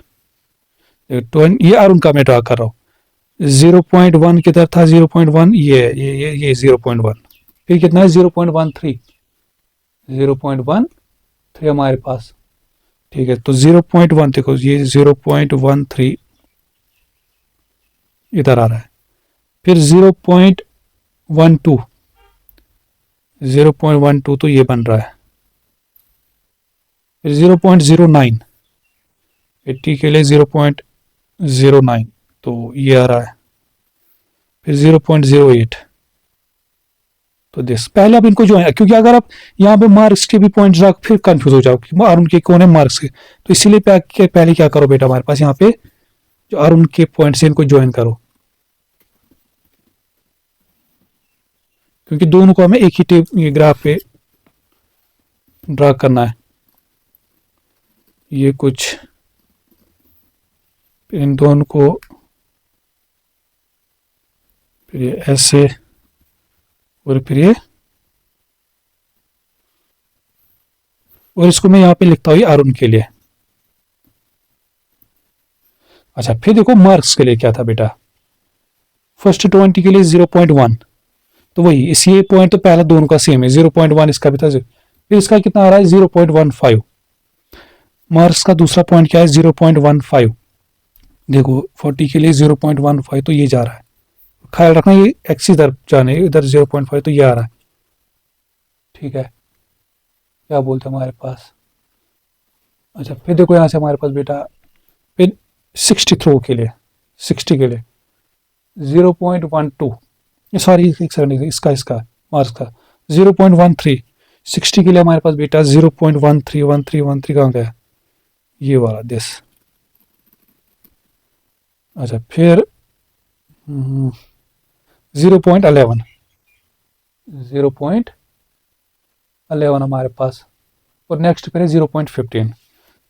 ये अरुण का मैं ड्रा कर रहा हूँ। 0.1 किधर था, 0.1 ये 0.1, फिर कितना है 0.13, 0.13 हमारे पास, ठीक है। तो 0.1 देखो ये 0.13 इधर आ रहा है, फिर 0.12, 0.12 तो ये बन रहा है, फिर 0.09, 80 के लिए 0.09 तो ये आ रहा है, फिर 0.08। तो दिस पहले आप इनको जो है, क्योंकि अगर आप यहाँ पे मार्क्स के भी पॉइंट्स रख फिर कंफ्यूज हो जाओ कि अरुण के कौन है मार्क्स के, तो इसीलिए पहले क्या करो बेटा हमारे पास यहाँ पे जो अरुण के पॉइंट्स इनको ज्वाइन करो, क्योंकि दोनों को हमें एक ही ये ग्राफ पे ड्रा करना है। ये कुछ इन दोनों को फिर ये ऐसे और फिर ये, और इसको मैं यहाँ पे लिखता हूँ अरुण के लिए। अच्छा फिर देखो मार्क्स के लिए क्या था बेटा, फर्स्ट 20 के लिए 0.1, तो वही इस ये पॉइंट तो पहला दोनों का सेम है 0.1, इसका भी था। फिर इसका कितना आ रहा है 0.15। मार्क्स का दूसरा पॉइंट क्या है 0.15। देखो 40 के लिए 0.15 तो ये जा रहा है, ख्याल रखना ये एक्स इधर जाने, इधर 0.5 तो ये आ रहा है, ठीक है। क्या बोलते हैं हमारे पास, अच्छा फिर देखो यहाँ से हमारे पास बेटा फिर 60 थ्रो के लिए, 60 के लिए 0.12, सॉरी एक सेकंड, इसका मार्क्स का 0.13। 60 के लिए हमारे पास बेटा 0.13 कहाँ गया, ये वाला दिस। अच्छा फिर 0.11, 0.11 हमारे पास, और नेक्स्ट फिर है 0.15।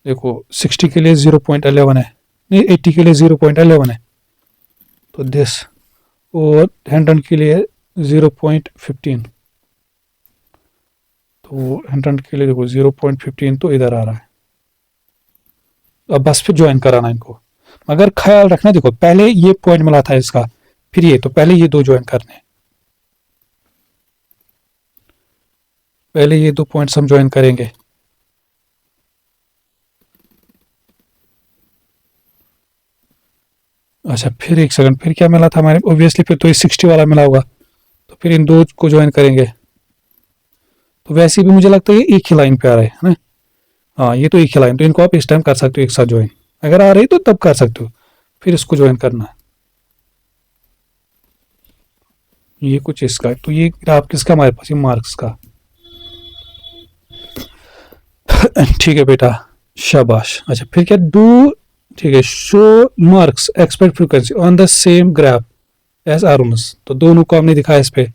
देखो 60 के लिए 0.11 है, नहीं 80 के लिए 0.11 है, तो दिस, और 100 के लिए 0.15, तो 100 के लिए देखो 0.15 तो इधर आ रहा है। अब बस फिर ज्वाइन कराना इनको, मगर ख्याल रखना देखो पहले ये पॉइंट मिला था इसका, फिर ये, तो पहले ये दो ज्वाइन करने, पहले ये दो पॉइंट्स हम ज्वाइन करेंगे। अच्छा फिर एक सेकंड, फिर क्या मिला था हमारे, ऑब्वियसली फिर तो ये 60 वाला मिला होगा, तो फिर इन दो को ज्वाइन करेंगे। तो वैसे भी मुझे लगता है ये एक ही लाइन पे आ रहा है ना, हाँ ये तो एक ही लाइन, तो इनको आप इस टाइम कर सकते हो एक साथ ज्वाइन, अगर आ रही तो तब कर सकते हो, फिर इसको ज्वाइन करना है। ये कुछ इसका, तो ये ग्राफ किसका हमारे पास, ये मार्क्स का। ठीक है बेटा, शाबाश। अच्छा फिर क्या डू, ठीक है, show Marks expect frequency on the same graph as Arun's, तो दोनों को हमने दिखाया इस पे।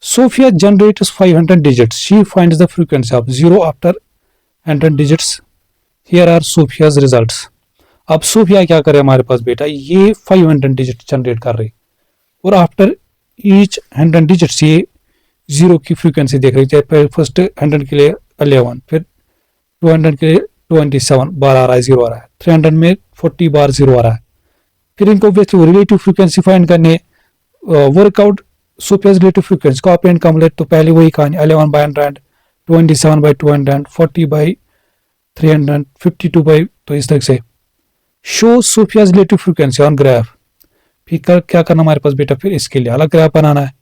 Sophia generates 500 digits, she finds the frequency of 0 after 100 digits, here are Sophia's results. अब सोफिया क्या करे हमारे पास बेटा, ये 500 डिजिट जनरेट कर रही, और आफ्टर ईच 100 डिजिट्स ये 0 की फ्रीक्वेंसी देख रही है। फर्स्ट 100 के लिए 11, फिर 200 के लिए 27 बार आ रहा है, 0 आ रहा है, 300 में 40 बार 0 आ रहा है। फिर इनको रिलेटिव फ्रीक्वेंसी फाइंड करने, workout Sophia's relative frequency, copy and complete. तो पहले वही कहानी, 11/100, 27/200, 40/300, 52 तो इस तरह से show Sophia's relative frequency on graph. फिर क्या करना हमारे पास बेटा, फिर इसके लिए अलग ग्राफ बनाना है।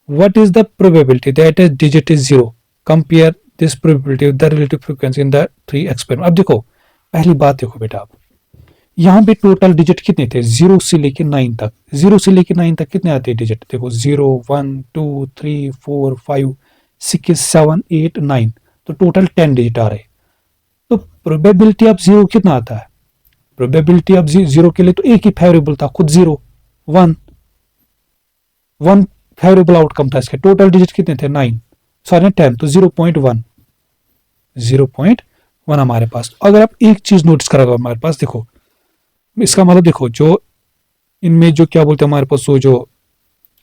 What is the probability that is digit is 0, compare this probability with the relative frequency in the 3 experiment. अब देखो पहली बात देखो बेटा, आप यहाँ पे टोटल डिजिट कितने थे, 0 से लेके 9 तक। 0 से लेके 9 तक कितने आते हैं डिजिट, देखो 0 1 2 3 4 5 6 7 8 9, तो टोटल 10 डिजिट आ रहे। तो प्रोबेबिलिटी ऑफ 0 कितना आता है, प्रोबेबिलिटी ऑफ 0 के लिए तो एक ही फेवरेबल था, खुद 0 1 1 फेवरेबल आउटकम था इसके। टोटल डिजिट कितने थे, 9 सॉरी 10, तो 0.1 हमारे पास। अगर आप एक चीज नोटिस करोगे हमारे पास, देखो इसका मतलब देखो, जो इनमें जो क्या बोलते हैं हमारे पास, वो जो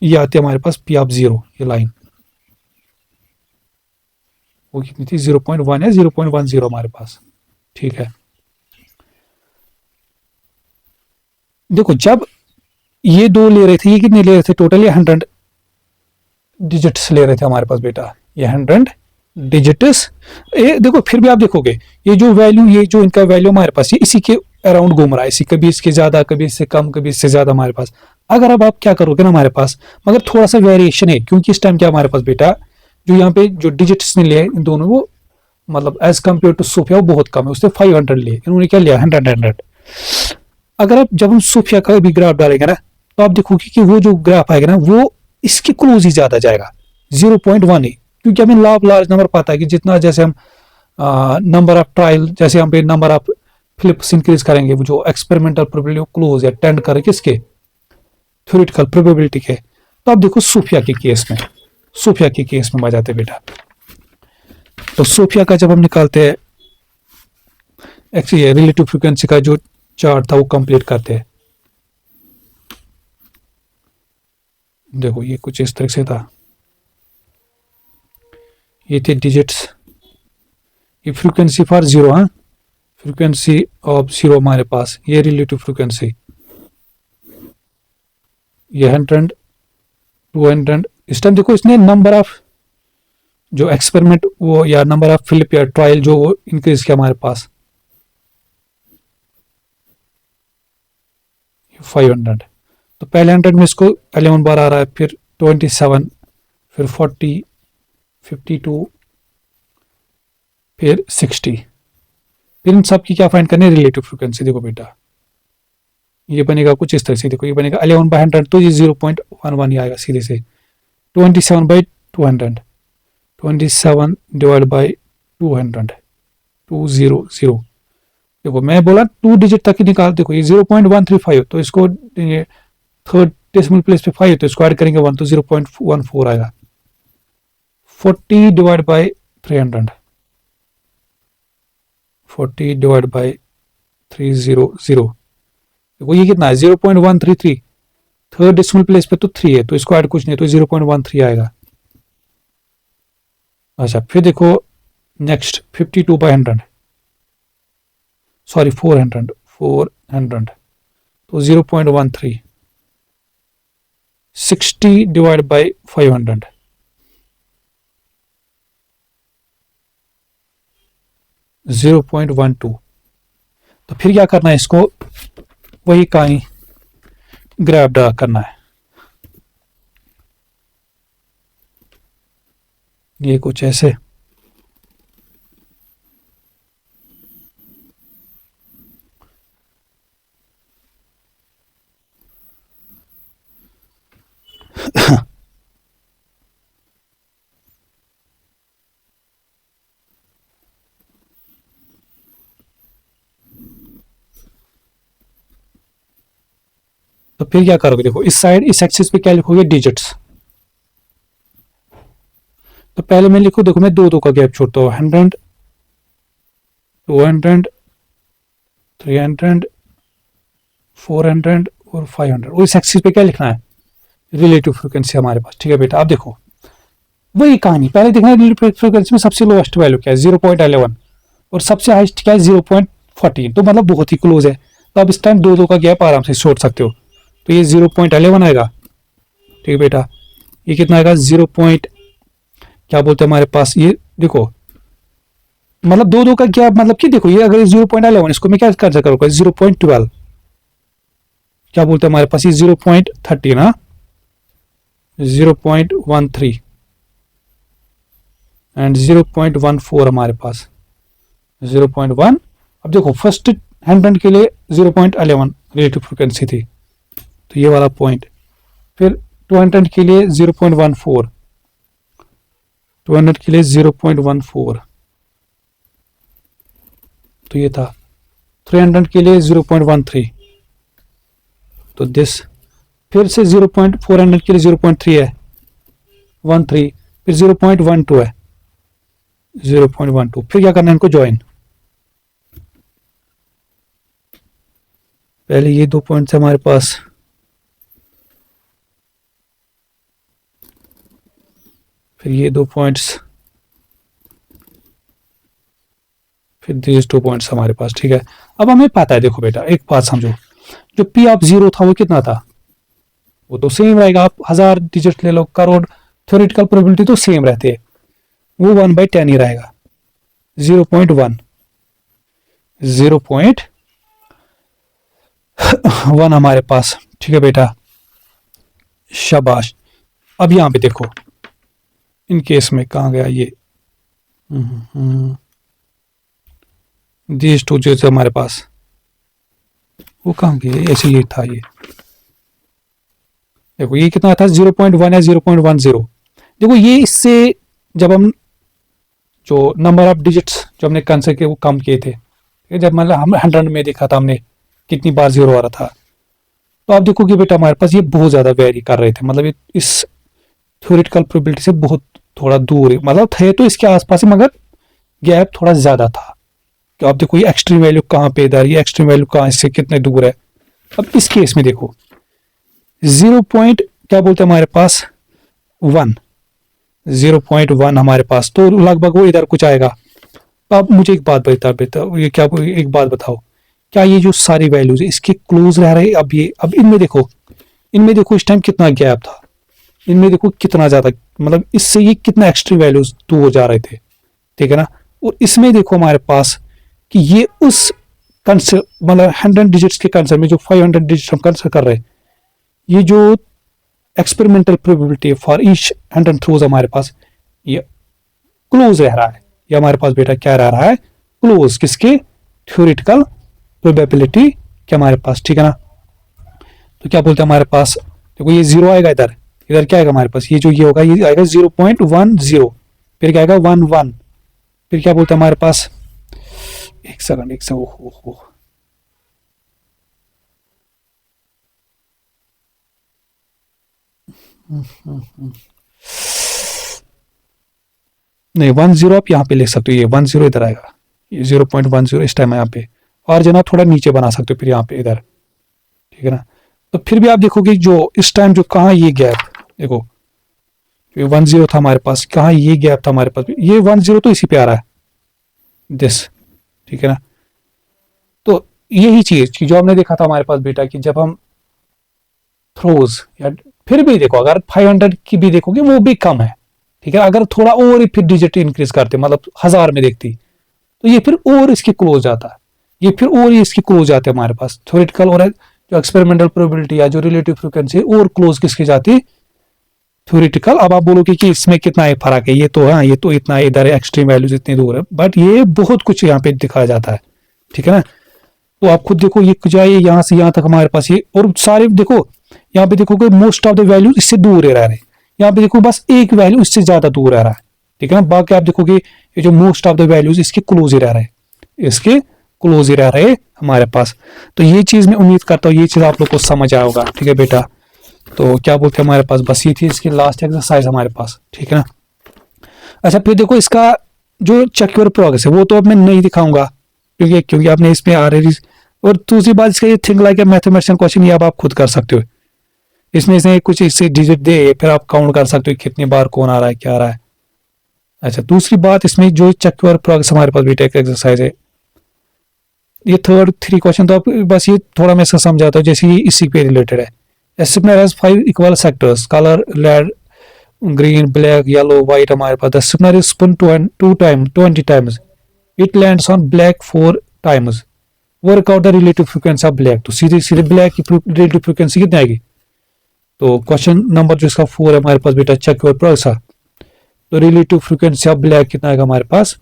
ये आती है हमारे पास पी ऑफ 0, ये लाइन वो कितनी थी, 0.1 है, 0.10 हमारे पास, ठीक है। देखो जब ये दो ले रहे थे, ये कितने ले रहे थे टोटल, ये 100 डिजिट्स ले रहे थे हमारे पास बेटा, ये 100 डिजिट्स। देखो फिर भी आप देखोगे ये जो वैल्यू, ये जो इनका वैल्यू हमारे पास, ये इसी के अराउंड घूम रहा है, इसी कभी इसके ज्यादा, कभी इससे कम, कभी इससे ज्यादा हमारे पास। अगर अब आप क्या करोगे ना हमारे पास, मगर थोड़ा सा वेरिएशन है, क्योंकि इस टाइम क्या हमारे पास बेटा, जो यहाँ पे जो डिजिट्स ने लिए इन दोनों, वो मतलब एज कम्पेयर टू सोफिया वो बहुत कम है, उसने 500 लिए, इन्होंने क्या लिया 100। अगर आप जब हम सोफिया का भी ग्राफ डालेंगे ना, तो आप देखोगे कि वो जो ग्राफ आएगा ना, वो इसके क्लोज ही ज्यादा जाएगा, 0.1 ही, क्योंकि हमें लार्ज नंबर पता है कि जितना जैसे हम नंबर ऑफ ट्रायल, जैसे हम पे नंबर ऑफ फ्लिप्स इंक्रीज करेंगे, वो जो एक्सपेरिमेंटल प्रोबेबिलिटी क्लोज या टेंड करे किसके, थ्योरेटिकल प्रोबेबिलिटी के। तो आप देखो सोफिया के केस में, सोफिया के केस में आ जाते बेटा। तो सोफिया का जब हम निकालते हैं, एक्चुअली रिलेटिव फ्रीक्वेंसी का जो चार्ट था वो कंप्लीट करते हैं। देखो ये कुछ इस तरह से था, ये थे डिजिट्स, ये फ्रीक्वेंसी फॉर 0, हाँ फ्रीक्वेंसी ऑफ 0 हमारे पास, ये रिलेटिव फ्रीक्वेंसी, ये 100 200। इस टाइम देखो इसने नंबर ऑफ जो एक्सपेरिमेंट वो या नंबर ऑफ फिलिप या ट्रायल जो वो इंक्रीज किया हमारे पास, 500। तो पहले 100 में इसको 11 बार आ रहा है, फिर 27, फिर 40, 52, फिर 60। फिर इन सब की क्या फाइंड करनी है, रिलेटिव फ्रीक्वेंसी। देखो बेटा ये बनेगा कुछ इस तरह से, देखो ये बनेगा 11/100, तो ये 0.11 ही आएगा सीधे से। 27/200, 27 डिवाइड बाई 200, 200। देखो मैं बोला 2 डिजिट तक ही निकाल, देखो ये 0.135, तो इसको थर्ड डेसिमल प्लेस पे 5, तो इसको ऐड करेंगे 1, तो 0.14 आएगा। 40 डिवाइड बाई 300, 40 डिवाइड बाई 300, देखो ये कितना है 0.133, थर्ड डेसिमल प्लेस पे तो 3 है, तो इसको ऐड कुछ नहीं, तो 0.13 आएगा। अच्छा फिर देखो नेक्स्ट 52/100, सॉरी 400, तो 0.13, 60 डिवाइड बाई 500, 0.12। तो फिर क्या करना है, इसको वही कहीं ग्राफ ड्रा करना है, ये कुछ ऐसे। तो फिर क्या करोगे, देखो इस साइड इस एक्सिस पे क्या लिखोगे, डिजिट्स। तो पहले मैं लिखूं, देखो मैं 2 का गैप छोड़ता हूँ, 100 200 300 400 और 500, और इस एक्सिस पे क्या लिखना है, रिलेटिव फ्रीक्वेंसी हमारे पास, ठीक है बेटा। आप देखो वही कहानी, पहले देखना है रिलेटिव फ्रीक्वेंसी में सबसे लोएस्ट वैल्यू क्या है, 0.11, और सबसे हाईएस्ट क्या है 0.14, तो मतलब बहुत ही क्लोज है। तो आप इस टाइम दो का गैप आराम से छोड़ सकते हो। तो ये 0.11 आएगा, ठीक है बेटा। ये कितना आएगा 0. क्या बोलते हैं हमारे पास, ये देखो मतलब दो का गैप, मतलब कि देखो ये अगर 0.11 इसको मैं क्या कर सकता हूँ 0.12, क्या बोलते हैं हमारे पास ये 0.30 ना, 0.13 एंड 0.14 हमारे पास 0.1। अब देखो फर्स्ट 100 के लिए 0.11 रिलेटिव फ्रिक्वेंसी थी, तो ये वाला पॉइंट। फिर 200 के लिए 0.14, 200 के लिए 0.14, तो ये था। 300 के लिए 0.13, तो दिस। फिर से 0.400 के लिए 0.3 है 13, फिर 0.12 है 0.12। फिर क्या करना है इनको ज्वाइन। पहले ये 2 पॉइंट्स है हमारे पास, फिर ये 2 पॉइंट्स, फिर दिस 2 पॉइंट्स हमारे पास, ठीक है। अब हमें पता है, देखो बेटा एक बात समझो, जो पी ऑफ 0 था वो कितना था, वो तो सेम रहेगा। आप 1000 डिजिट ले लो, करोड़, थ्योरेटिकल प्रोबेबिलिटी तो सेम रहती है, वो 1/10 ही रहेगा। 0.1 0.1 हमारे पास, ठीक है बेटा, शाबाश। अब यहां पे देखो इन केस में कहां गया ये, दिस 2 जो हमारे पास वो कहां गए, ऐसे ये था। ये देखो ये कितना था 0.1 या 0.10। देखो ये इससे जब हम जो नंबर ऑफ डिजिट्स जो हमने कंसिडर किए वो कम किए थे, जब मतलब हम 100 में देखा था हमने कितनी बार 0 आ रहा था, तो आप देखो कि बेटा हमारे पास ये बहुत ज्यादा वेरी कर रहे थे, मतलब इस थ्योरेटिकल प्रोबेबिलिटी से बहुत थोड़ा दूर है, मतलब थे तो इसके आसपास ही मगर गैप थोड़ा ज्यादा था। तो आप देखो ये एक्सट्रीम वैल्यू कहाँ पे इधर, ये एक्सट्रीम वैल्यू कहाँ इससे कितने दूर है। अब इस केस में देखो 0. क्या बोलते हैं हमारे पास 1, 0.1 हमारे पास, तो लगभग वो इधर कुछ आएगा। तो आप मुझे एक बात बताओ, ये क्या, एक बात बताओ, क्या ये जो सारी वैल्यूज है इसके क्लोज रह रहे? अब ये, अब इनमें देखो इस टाइम कितना गैप था, इनमें देखो कितना ज्यादा, मतलब इससे ये कितना एक्सट्रीम वैल्यूज दूर हो जा रहे थे, ठीक है ना। और इसमें देखो हमारे पास कि ये उस कंसर मतलब 100 डिजिट्स के कंसर में जो 500 डिजिट हम कंसर कर रहे हैं, ये जो experimental probability for each 100 throws हमारे पास ये क्लोज रह रहा है। ये हमारे पास बेटा क्या रह रहा है, क्लोज, किसके, थ्योरेटिकल प्रोबेबिलिटी के हमारे पास, ठीक है ना। तो क्या बोलते हैं हमारे पास, देखो ये 0 आएगा, इधर क्या आएगा हमारे पास, ये जो ये होगा ये आएगा 0.10, फिर क्या आएगा 11, फिर क्या बोलते हैं हमारे पास, एक सेकंड हो नहीं 10 आप यहाँ पे लिख सकते हो, ये 10 इधर आएगा, ये 0.10 इस टाइम यहाँ पे, और जना थोड़ा नीचे बना सकते हो फिर यहाँ पे इधर, ठीक है ना। तो फिर भी आप देखोगे जो इस टाइम जो कहाँ ये गैप, देखो 10 था हमारे पास, कहाँ ये गैप था हमारे पास, ये 10 तो इसी पे आ रहा है दिस, ठीक है ना। तो यही चीज जो हमने देखा था हमारे पास बेटा कि जब हम थ्रोज, या फिर भी देखो अगर 500 की भी देखोगे वो भी कम है, ठीक है। अगर थोड़ा और फिर डिजिट इंक्रीज करते, मतलब 1000 में देखती, तो ये फिर और इसके क्लोज जाता है, ये फिर और ये इसके क्लोज जाते हैं हमारे पास थ्योरेटिकल, और जो एक्सपेरिमेंटल प्रोबेबिलिटी या जो रिलेटिव फ्रीक्वेंसी और क्लोज किसकी जाती, थ्योरेटिकल। अब आप बोलोगे कि इसमें कितना है फर्क है, ये तो हाँ, ये तो इतना इधर है, एक्सट्रीम वैल्यूज इतनी दूर है, बट ये बहुत कुछ यहाँ पे दिखाया जाता है, ठीक है ना। तो आप खुद देखो ये जाए यहाँ से यहाँ तक हमारे पास ये, और सारे देखो यहाँ पे देखोगे मोस्ट ऑफ द वैल्यूज इससे दूर रह रहे हैं, यहाँ पे देखो बस एक वैल्यू इससे ज्यादा दूर रह रहा है, ठीक है ना। बाकी आप देखोगे ये जो मोस्ट ऑफ द वैल्यूज इसके क्लोज ही रह रहे हैं, इसके क्लोज ही रह रहे हमारे पास। तो ये चीज मैं उम्मीद करता हूँ ये चीज आप लोग को समझ आया होगा, ठीक है बेटा। तो क्या बोलते हैं हमारे पास, बस ये थी इसकी लास्ट एक्सरसाइज हमारे पास, ठीक है ना। अच्छा फिर देखो इसका जो चेक योर प्रोग्रेस है वो तो अब मैं नहीं दिखाऊंगा, क्योंकि आपने इसमें ऑलरेडी, और दूसरी बात इसका ये think like a mathematician question, ये अब आप खुद कर सकते हो, इसमें से कुछ इससे डिजिट दे फिर आप काउंट कर सकते हो कितनी बार कौन आ रहा है क्या आ रहा है, अच्छा, दूसरी बात इसमें जो चेक योर प्रोग्रेस हमारे पास बेटा एक एक्सरसाइज है, ये थर्ड 3 क्वेश्चन तो आप बस ये थोड़ा मैं इसका समझाता हूँ, जैसे ये इसी पे रिलेटेड है। A spinner has 5 equal sectors, color red, green, black, yellow, white हमारे पास। The spinner is spun 20 times. It lands on black 4 times. Work out the relative frequency of black. तो सीधे सीधे ब्लैक की relative frequency कितनी आएगी? तो question number जो इसका 4 है हमारे पास बेटा, चेक योर प्रोग्रेस। तो रिलेटिव फ्रीक्वेंसी ऑफ ब्लैक कितना आएगा हमारे पास?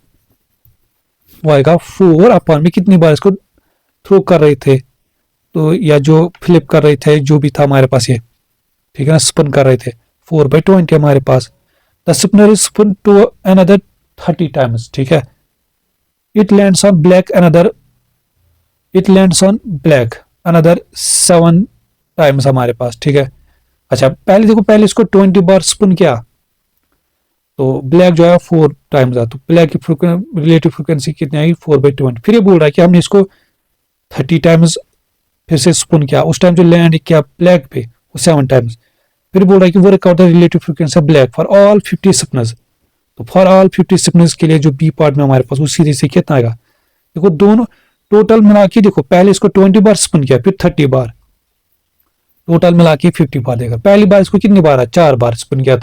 वो आएगा 4 अपॉन में कितनी बार इसको थ्रो कर रहे थे, तो या जो फ्लिप कर रहे थे, जो भी था हमारे पास ये, ठीक है ना, स्पिन कर रहे थे, 4/20 हमारे पास। The spinner is spin to another 30 times, ठीक है। It lands on black another 7 times हमारे पास, ठीक है। अच्छा, पहले देखो, पहले इसको 20 बार स्पिन किया तो ब्लैक जो है 4 टाइम्स था, तो ब्लैक की रिलेटिव फ्रिक्वेंसी कितनी आई? 4/20। फिर ये बोल रहा है कि हमने इसको 30 टाइम्स फिर से स्पिन किया, उस टाइम जो लैंड किया ब्लैक पे वो 7 टाइम्स। फिर बोल रहा है कि work out the relative frequency of black for all 50 spinners. तो फॉर ऑल 50 स्पिनर्स के लिए जो बी पार्ट में हमारे पास वो सीधे से कितना आएगा? देखो दोनों टोटल मिला के देखो, पहले इसको 20 बार स्पिन किया, फिर 30 बार, टोटल मिला के 50 बार देगा। पहली बार इसको कितनी बार है? 4 बार स्पिन किया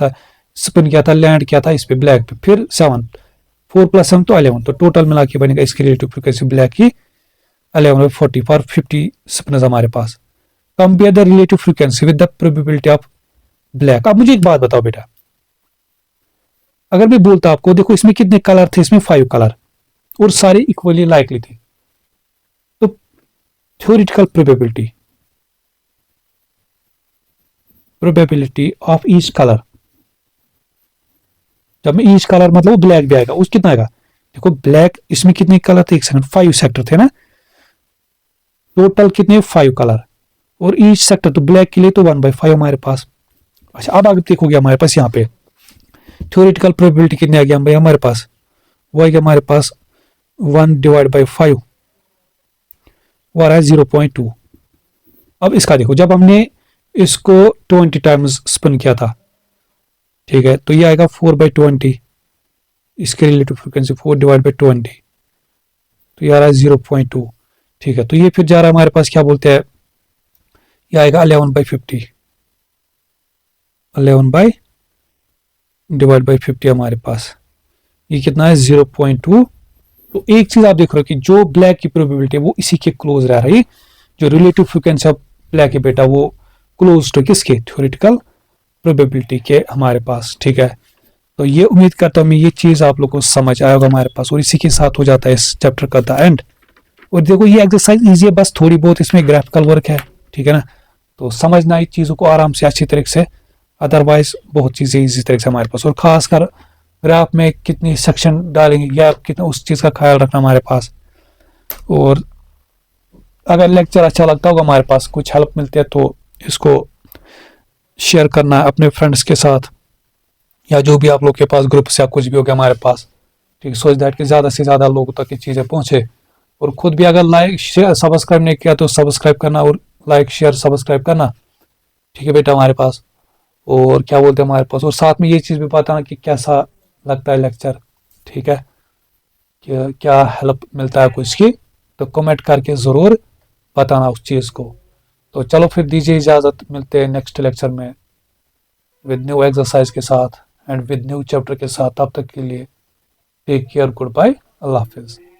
था, लैंड किया था इस पे ब्लैक पे, फिर 7, 4 + 7 तो 11, तो टोटल मिला के बनेगा इसकी रिलेटिव फ्रीक्वेंसी ब्लैक की 11/40 फॉर 50 स्पिनर्स हमारे पास। Compare the relative frequency with the probability of black. अब मुझे एक बात बताओ बेटा, अगर मैं बोलता आपको देखो इसमें कितने कलर थे, इसमें 5 कलर और सारे इक्वली लाइकली थे, तो theoretical probability of each colour, जब में ईच कलर मतलब ब्लैक भी आएगा, उस कितना आएगा? देखो ब्लैक इसमें कितने कलर थे, एक सेकंड, 5 सेक्टर थे ना, टोटल कितने? 5 कलर, और ईच सेक्टर तो ब्लैक के लिए तो 1/5 हमारे पास। अच्छा, अब आगे देखोगे हमारे पास यहाँ पे थ्योरेटिकल प्रोबेबिलिटी कितनी आ गई हमारे पास? वो आएगा हमारे पास 1/5, वो आ रहा है 0.2। अब इसका देखो, जब हमने इसको 20 टाइम्स स्पिन किया था, ठीक है, तो ये आएगा 4/20, इसके रिलेटिव फ्रीक्वेंसी 4/20, तो ये आ रहा है 0.2, ठीक है। तो ये फिर जा रहा है हमारे पास, क्या बोलते हैं, ये आएगा 11/50, 11/50 हमारे पास, ये कितना है? 0.2। तो एक चीज आप देख रहे हो कि जो ब्लैक की प्रोबेबिलिटी है वो इसी के क्लोज रह रही है, जो रिलेटिव फ्रीक्वेंसी ऑफ ब्लैक है बेटा वो क्लोज टू किसके? थ्योरेटिकल प्रोबेबिलिटी के हमारे पास, ठीक है। तो ये उम्मीद करता हूँ मैं ये चीज आप लोगों को समझ आएगा हमारे पास, और इसी के साथ हो जाता है इस चैप्टर का द एंड। और देखो ये एक्सरसाइज इजी है, बस थोड़ी बहुत इसमें ग्राफिकल वर्क है, ठीक है ना, तो समझना इस चीज़ों को आराम से अच्छी तरीके से, अदरवाइज बहुत चीज़ें इसी तरीके से हमारे पास। और खासकर ग्राफ में कितनी सेक्शन डालेंगे या कितना, उस चीज़ का ख्याल रखना हमारे पास। और अगर लेक्चर अच्छा लगता होगा, हमारे पास कुछ हेल्प मिलती है, तो इसको शेयर करना है अपने फ्रेंड्स के साथ, या जो भी आप लोग के पास ग्रुप्स या कुछ भी हो गया हमारे पास, ठीक है, सोच दैट कि ज़्यादा से ज़्यादा लोगों तक ये चीज़ें पहुँचे। और खुद भी अगर लाइक शेयर सब्सक्राइब नहीं किया तो सब्सक्राइब करना, और लाइक शेयर सब्सक्राइब करना, ठीक है बेटा हमारे पास। और क्या बोलते हैं हमारे पास, और साथ में ये चीज़ भी बताना कि कैसा लगता है लेक्चर, ठीक है, कि क्या हेल्प मिलता है कुछ की, तो कमेंट करके ज़रूर बताना उस चीज़ को। तो चलो फिर दीजिए इजाज़त, मिलते हैं नेक्स्ट लेक्चर में विद न्यू एक्सरसाइज के साथ एंड विद न्यू चैप्टर के साथ। तब तक के लिए टेक केयर, गुड बाय, अल्लाह हाफिज़।